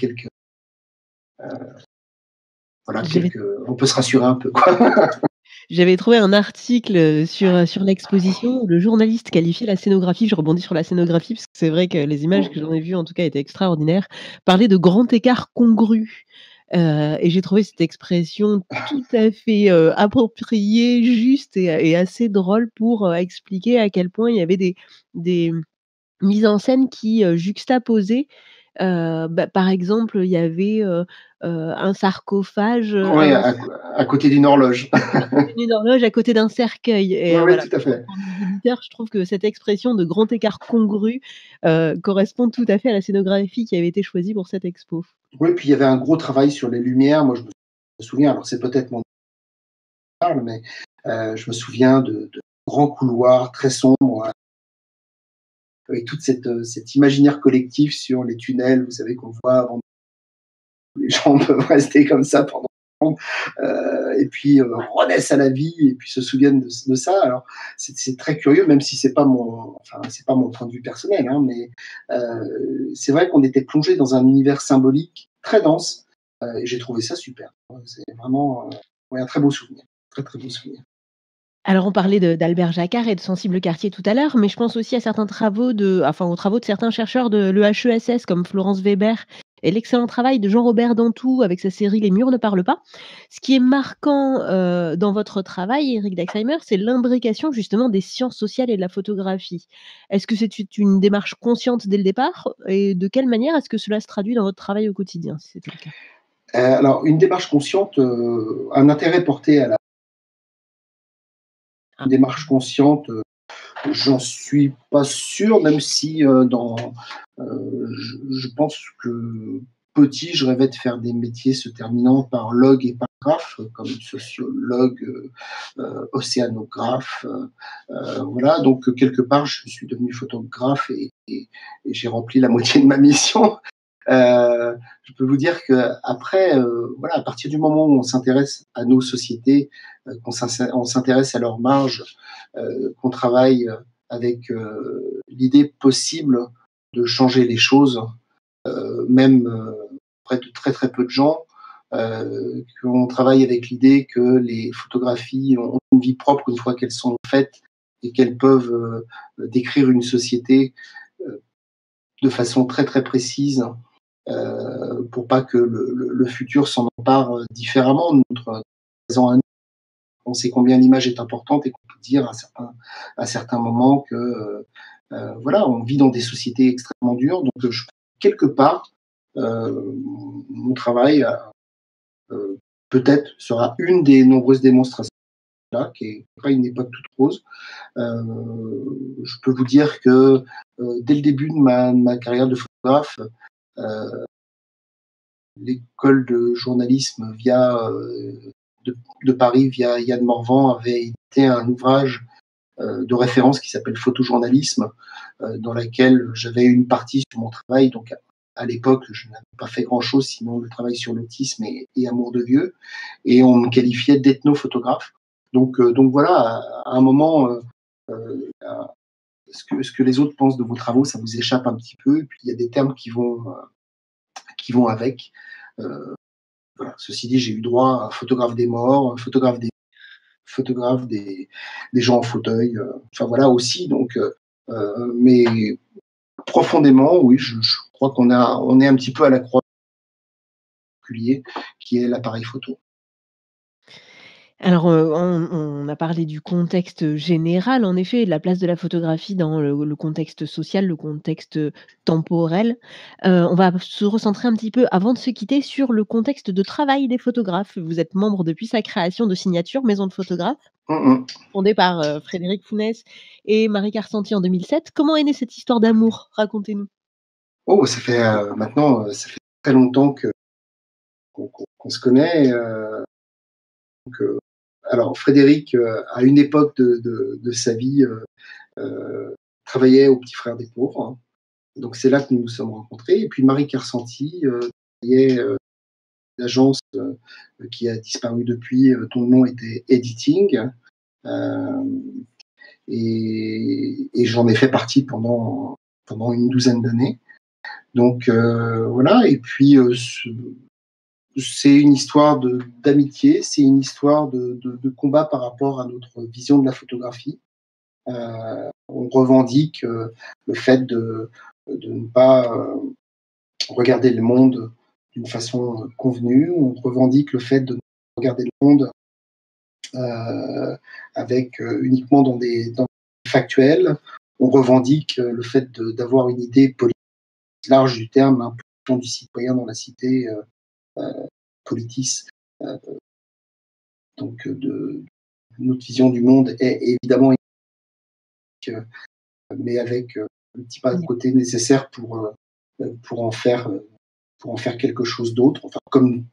Speaker 3: on peut se rassurer un peu, quoi.
Speaker 2: J'avais trouvé un article sur l'exposition où le journaliste qualifiait la scénographie, je rebondis sur la scénographie parce que c'est vrai que les images que j'en ai vues en tout cas étaient extraordinaires, parlait de grand écart congru. Et j'ai trouvé cette expression tout à fait, appropriée, juste et assez drôle pour, expliquer à quel point il y avait des mises en scène qui, juxtaposaient, par exemple, il y avait, un sarcophage,
Speaker 3: Oui, à côté d'une horloge.
Speaker 2: une horloge à côté d'un cercueil et
Speaker 3: Oui, oui,
Speaker 2: voilà,
Speaker 3: tout à fait.
Speaker 2: pour nos auditeurs, je trouve que cette expression de grand écart congru, correspond tout à fait à la scénographie qui avait été choisie pour cette expo.
Speaker 3: Oui, puis il y avait un gros travail sur les lumières. Moi, je me souviens, alors c'est peut-être mon parle, mais je me souviens de grands couloirs très sombres, avec toute cet imaginaire collectif sur les tunnels, vous savez, qu'on voit avant que les gens peuvent rester comme ça pendant longtemps, et puis renaissent à la vie et puis se souviennent de ça. Alors c'est très curieux, même si c'est pas mon point de vue personnel, hein, mais c'est vrai qu'on était plongé dans un univers symbolique très dense, et j'ai trouvé ça super. C'est vraiment ouais, un très beau souvenir, très très beau souvenir.
Speaker 2: Alors on parlait d'Albert Jacquard et de Sensible Quartier tout à l'heure, mais je pense aussi à certains travaux aux travaux de certains chercheurs de l'EHESS comme Florence Weber et l'excellent travail de Jean-Robert Dantou avec sa série Les murs ne parlent pas. Ce qui est marquant, dans votre travail, Éric Dexheimer, c'est l'imbrication justement des sciences sociales et de la photographie. Est-ce que c'est une démarche consciente dès le départ? Et de quelle manière est-ce que cela se traduit dans votre travail au quotidien, si c'était le cas?
Speaker 3: Alors une démarche consciente, un intérêt porté à la
Speaker 2: Ah.
Speaker 3: démarche consciente, j'en suis pas sûr, même si, je pense que petit, je rêvais de faire des métiers se terminant par log et paragraphe, comme sociologue, océanographe, voilà. Donc quelque part, je suis devenu photographe et j'ai rempli la moitié de ma mission. Je peux vous dire qu'après, voilà, à partir du moment où on s'intéresse à nos sociétés, on s'intéresse à leurs marges, qu'on travaille avec l'idée possible de changer les choses, même auprès de très très peu de gens, qu'on travaille avec l'idée que les photographies ont une vie propre une fois qu'elles sont faites et qu'elles peuvent décrire une société de façon très très précise, pour pas que le futur s'en empare différemment de notre présent à nous. On sait combien l'image est importante et qu'on peut dire à certains moments que voilà, on vit dans des sociétés extrêmement dures. Donc, quelque part, mon travail peut-être sera une des nombreuses démonstrations là, qui est pas une époque toute rose. Je peux vous dire que dès le début de ma carrière de photographe, euh, l'école de journalisme de Paris via Yann Morvan avait édité un ouvrage de référence qui s'appelle Photojournalisme, dans laquelle j'avais une partie sur mon travail. Donc à l'époque, je n'avais pas fait grand-chose sinon le travail sur l'autisme et Amour de vieux, et on me qualifiait d'ethnophotographe. Donc voilà, à un moment, euh, ce que les autres pensent de vos travaux, ça vous échappe un petit peu, et puis il y a des termes qui vont avec. Euh, voilà. Ceci dit, j'ai eu droit à photographe des morts, photographe des gens en fauteuil, enfin voilà aussi. Donc, mais profondément, oui, je crois on est un petit peu à la croix particulier qui est l'appareil photo.
Speaker 2: Alors, on a parlé du contexte général, en effet, de la place de la photographie dans le contexte social, le contexte temporel. On va se recentrer un petit peu, avant de se quitter, sur le contexte de travail des photographes. Vous êtes membre depuis sa création de Signature, maison de photographes, fondée par, Frédéric Founès et Marie Carcenti en 2007. Comment est née cette histoire d'amour? Racontez-nous.
Speaker 3: Oh, ça fait maintenant, ça fait très longtemps qu'on se connaît. Donc, alors Frédéric, à une époque de sa vie, travaillait au Petit Frère des pauvres, hein. Donc c'est là que nous nous sommes rencontrés. Et puis Marie Carcenti travaillait l'agence qui a disparu depuis, dont le nom était Editing. Euh, et j'en ai fait partie pendant une douzaine d'années. Donc voilà, et puis c'est une histoire d'amitié, c'est une histoire de combat par rapport à notre vision de la photographie. On revendique le fait de ne pas regarder le monde d'une façon convenue. On revendique le fait de ne pas regarder le monde avec uniquement dans des factuels. On revendique le fait d'avoir une idée politique large du terme, implication du citoyen dans la cité, politis. Donc, notre vision du monde est évidemment mais avec le petit pas de côté nécessaire pour en faire quelque chose d'autre, enfin, comme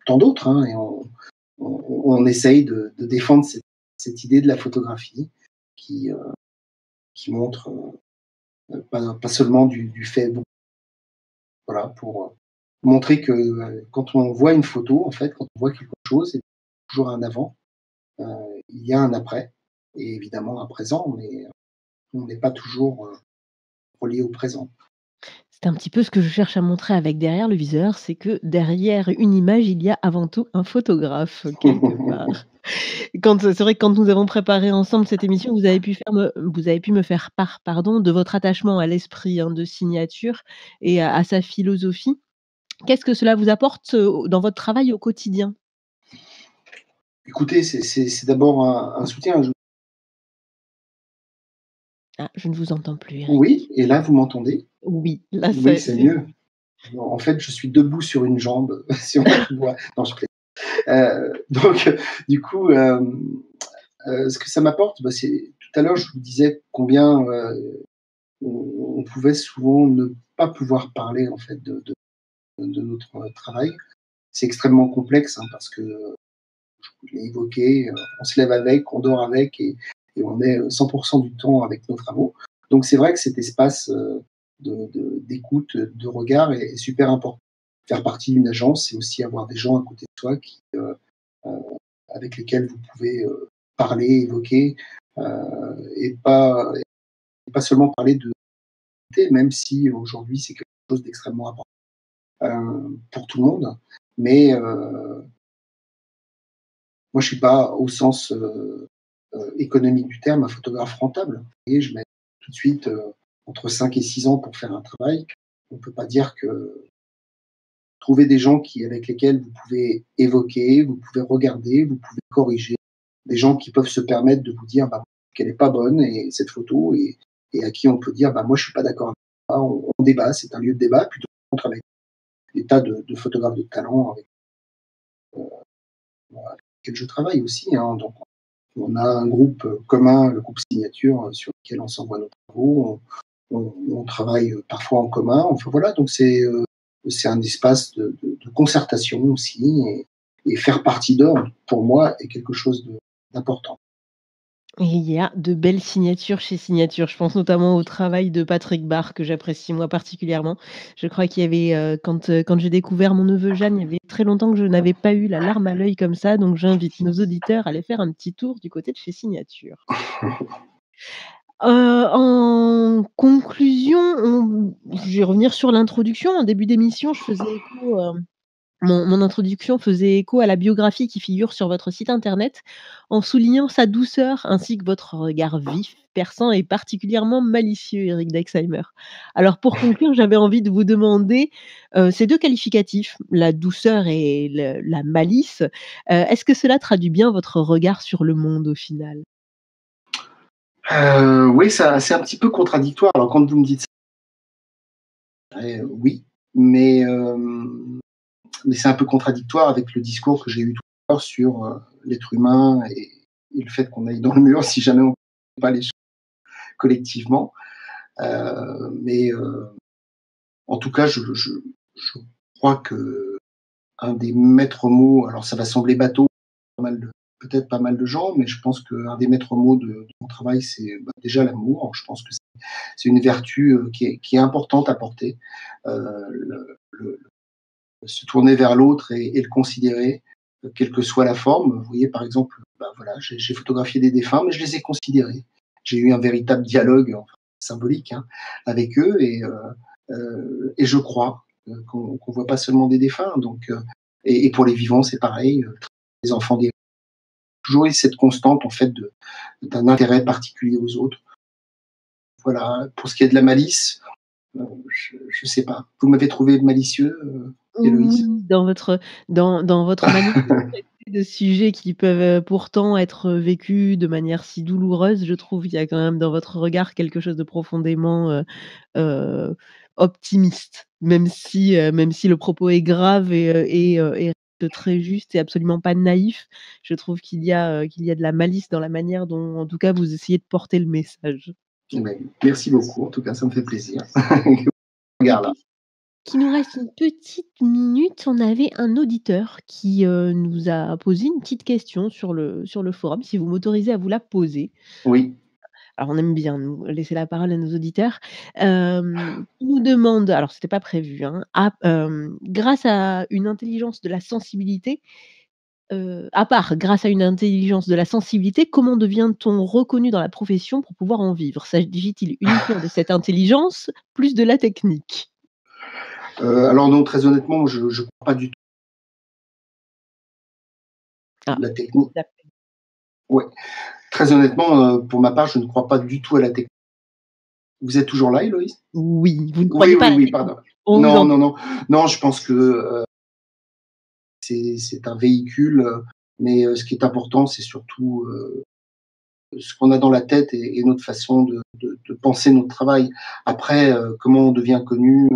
Speaker 3: tant d'autres, hein, et on essaye de défendre cette idée de la photographie qui montre pas seulement du fait, bon, voilà, pour montrer que quand on voit une photo, en fait, quand on voit quelque chose, il y a toujours un avant, il y a un après, et évidemment un présent, mais on n'est pas toujours relié au présent.
Speaker 2: C'est un petit peu ce que je cherche à montrer avec derrière le viseur, c'est que derrière une image, il y a avant tout un photographe, quelque part. C'est vrai que quand nous avons préparé ensemble cette émission, vous avez pu me faire part, pardon, de votre attachement à l'esprit, hein, de Signature et à sa philosophie. Qu'est-ce que cela vous apporte, dans votre travail au quotidien?
Speaker 3: Écoutez, c'est d'abord un soutien.
Speaker 2: Ah, je ne vous entends plus, Eric.
Speaker 3: Oui, et là, vous m'entendez?
Speaker 2: Oui, là,
Speaker 3: Oui,
Speaker 2: c'est
Speaker 3: c'est mieux. En fait, je suis debout sur une jambe, si on voit. Non, je plaisante. Donc, du coup, ce que ça m'apporte, bah, c'est tout à l'heure, je vous disais combien on pouvait souvent ne pas pouvoir parler en fait de notre travail. C'est extrêmement complexe, hein, parce que je l'ai évoqué, on se lève avec, on dort avec, et on est 100% du temps avec nos travaux. Donc c'est vrai que cet espace d'écoute, de regard est super important. Faire partie d'une agence, c'est aussi avoir des gens à côté de soi euh, avec lesquels vous pouvez parler, évoquer, et pas seulement parler de même si aujourd'hui c'est quelque chose d'extrêmement important pour tout le monde. Mais moi, je suis pas, au sens économique du terme, un photographe rentable. Et je mets tout de suite entre 5 et 6 ans pour faire un travail. On peut pas dire que trouver des gens avec lesquels vous pouvez évoquer, vous pouvez regarder, vous pouvez corriger, des gens qui peuvent se permettre de vous dire bah, qu'elle est pas bonne et cette photo, et à qui on peut dire bah, moi je suis pas d'accord avec ça, on débat, c'est un lieu de débat, plutôt contre avec des tas de photographes de talent avec lesquels je travaille aussi, hein. Donc on a un groupe commun, le groupe Signature, sur lequel on s'envoie nos travaux. On travaille parfois en commun. Enfin voilà, donc c'est un espace de concertation aussi. Et faire partie d'eux, pour moi, est quelque chose d'important.
Speaker 2: Et il y a de belles signatures chez Signature. Je pense notamment au travail de Patrick Barr que j'apprécie moi particulièrement. Je crois qu'il y avait, quand j'ai découvert mon neveu Jeanne, il y avait très longtemps que je n'avais pas eu la larme à l'œil comme ça, donc j'invite nos auditeurs à aller faire un petit tour du côté de chez Signature. En conclusion, je vais revenir sur l'introduction. En début d'émission, je faisais écho, mon introduction faisait écho à la biographie qui figure sur votre site internet, en soulignant sa douceur ainsi que votre regard vif, perçant et particulièrement malicieux, Eric Dexheimer. Alors pour conclure, j'avais envie de vous demander, ces 2 qualificatifs, la douceur et la malice, est-ce que cela traduit bien votre regard sur le monde au final?
Speaker 3: Oui, ça, c'est un petit peu contradictoire. Alors quand vous me dites ça, oui, mais, mais c'est un peu contradictoire avec le discours que j'ai eu tout à l'heure sur l'être humain et le fait qu'on aille dans le mur si jamais on ne fait pas les choses collectivement. Mais en tout cas, je crois que un des maîtres mots, alors ça va sembler bateau, peut-être pas mal de gens, mais je pense qu'un des maîtres mots de mon travail, c'est déjà l'amour. Je pense que c'est une vertu qui est importante à porter. Le se tourner vers l'autre et le considérer, quelle que soit la forme. Vous voyez, par exemple, bah, voilà, j'ai photographié des défunts, mais je les ai considérés. J'ai eu un véritable dialogue, enfin, symbolique, hein, avec eux, et je crois qu'on ne voit pas seulement des défunts. Donc, et pour les vivants, c'est pareil. Les enfants des toujours eu cette constante en fait d'un intérêt particulier aux autres. Voilà. Pour ce qui est de la malice, je sais pas. Vous m'avez trouvé malicieux Héloïse?
Speaker 2: Oui, dans votre manière de traiter de sujets qui peuvent, pourtant être, vécus de manière si douloureuse, je trouve il y a quand même dans votre regard quelque chose de profondément, heu, optimiste. Même si le propos est grave et reste très juste et absolument pas naïf, je trouve qu'il y a de la malice dans la manière dont, en tout cas, vous essayez de porter le message.
Speaker 3: Ben, merci beaucoup, en tout cas, ça me fait plaisir.
Speaker 2: Et
Speaker 3: Regarde là.
Speaker 2: puisqu'il nous reste une petite minute, on avait un auditeur qui, nous a posé une petite question sur le forum, si vous m'autorisez à vous la poser.
Speaker 3: Oui.
Speaker 2: Alors on aime bien nous laisser la parole à nos auditeurs. Il nous demande, alors c'était pas prévu, hein, grâce à une intelligence de la sensibilité, grâce à une intelligence de la sensibilité, comment devient-on reconnu dans la profession pour pouvoir en vivre? S'agit-il uniquement de cette intelligence, plus de la technique?
Speaker 3: Alors non, très honnêtement, je crois pas du tout
Speaker 2: Ah,
Speaker 3: à la technique.
Speaker 2: la
Speaker 3: Ouais, très honnêtement, pour ma part, je ne crois pas du tout à la technique. Vous êtes toujours là, Héloïse?
Speaker 2: oui, vous ne
Speaker 3: Oui,
Speaker 2: croyez pas
Speaker 3: oui,
Speaker 2: à la
Speaker 3: oui,
Speaker 2: technique?
Speaker 3: pardon.
Speaker 2: On vous
Speaker 3: Non, non,
Speaker 2: entend.
Speaker 3: non. Non, je pense que, c'est un véhicule, mais ce qui est important, c'est surtout, ce qu'on a dans la tête et notre façon de penser notre travail. Après, comment on devient connu,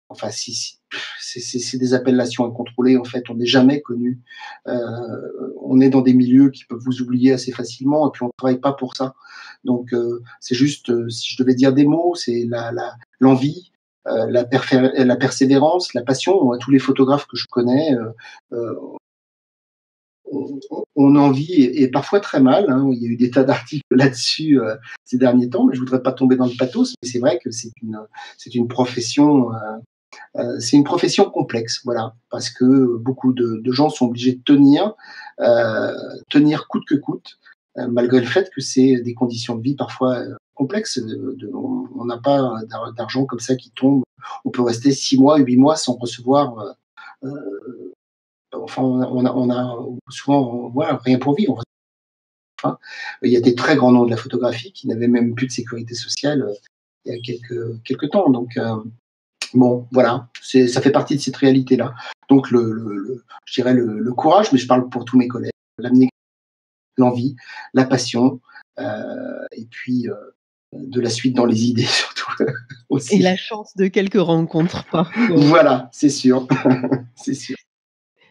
Speaker 3: enfin si c'est des appellations incontrôlées en fait, on n'est jamais connu. On est dans des milieux qui peuvent vous oublier assez facilement et puis on ne travaille pas pour ça. Donc c'est juste, si je devais dire des mots, c'est l'envie, la persévérance, la passion. Moi, tous les photographes que je connais, on en vit et parfois très mal, hein. Il y a eu des tas d'articles là-dessus, ces derniers temps, mais je voudrais pas tomber dans le pathos, mais c'est vrai que c'est une profession, c'est une profession complexe, voilà, parce que beaucoup de gens sont obligés de tenir coûte que coûte, malgré le fait que c'est des conditions de vie parfois, complexes, on n'a pas d'argent comme ça qui tombe. On peut rester 6 mois, 8 mois sans recevoir, enfin on a souvent, voilà, rien pour vivre. Enfin, il y a des très grands noms de la photographie qui n'avaient même plus de sécurité sociale, il y a quelques temps. Donc, bon, voilà, ça fait partie de cette réalité-là. Donc, je dirais le courage, mais je parle pour tous mes collègues, l'abnégation, l'envie, la passion, et puis de la suite dans les idées surtout
Speaker 2: Et la
Speaker 3: aussi.
Speaker 2: chance de quelques rencontres parfois.
Speaker 3: Voilà, c'est sûr, c'est sûr.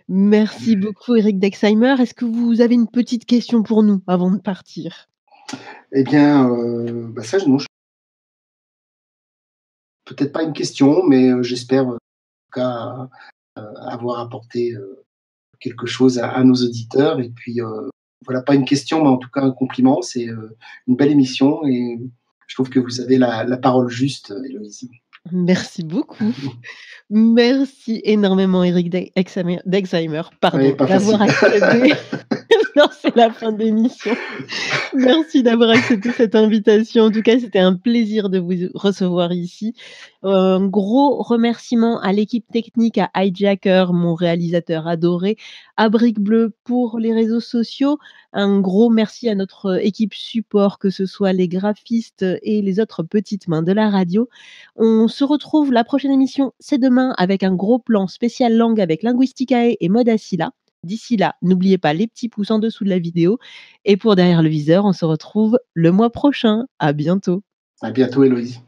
Speaker 2: Merci beaucoup Eric Dexheimer. Est-ce que vous avez une petite question pour nous avant de partir?
Speaker 3: Eh bien, bah ça, non, peut-être pas une question, mais j'espère en tout cas avoir apporté quelque chose à nos auditeurs. Et puis, voilà, pas une question, mais en tout cas un compliment. C'est une belle émission et je trouve que vous avez la parole juste, Héloïse.
Speaker 2: Merci beaucoup. Merci énormément Eric Dexheimer,
Speaker 3: Ouais,
Speaker 2: pardon,
Speaker 3: pas
Speaker 2: d'avoir
Speaker 3: facile.
Speaker 2: accédé. Non, c'est la fin de l'émission. Merci d'avoir accepté cette invitation. En tout cas, c'était un plaisir de vous recevoir ici. Un gros remerciement à l'équipe technique, à Hijacker, mon réalisateur adoré, à Brique Bleue pour les réseaux sociaux. Un gros merci à notre équipe support, que ce soit les graphistes et les autres petites mains de la radio. On se retrouve, la prochaine émission, c'est demain avec un gros plan spécial langue avec Linguisticae et Modacilla. D'ici là, n'oubliez pas les petits pouces en dessous de la vidéo. Et pour Derrière le viseur, on se retrouve le mois prochain. À bientôt.
Speaker 3: À bientôt, Héloïse.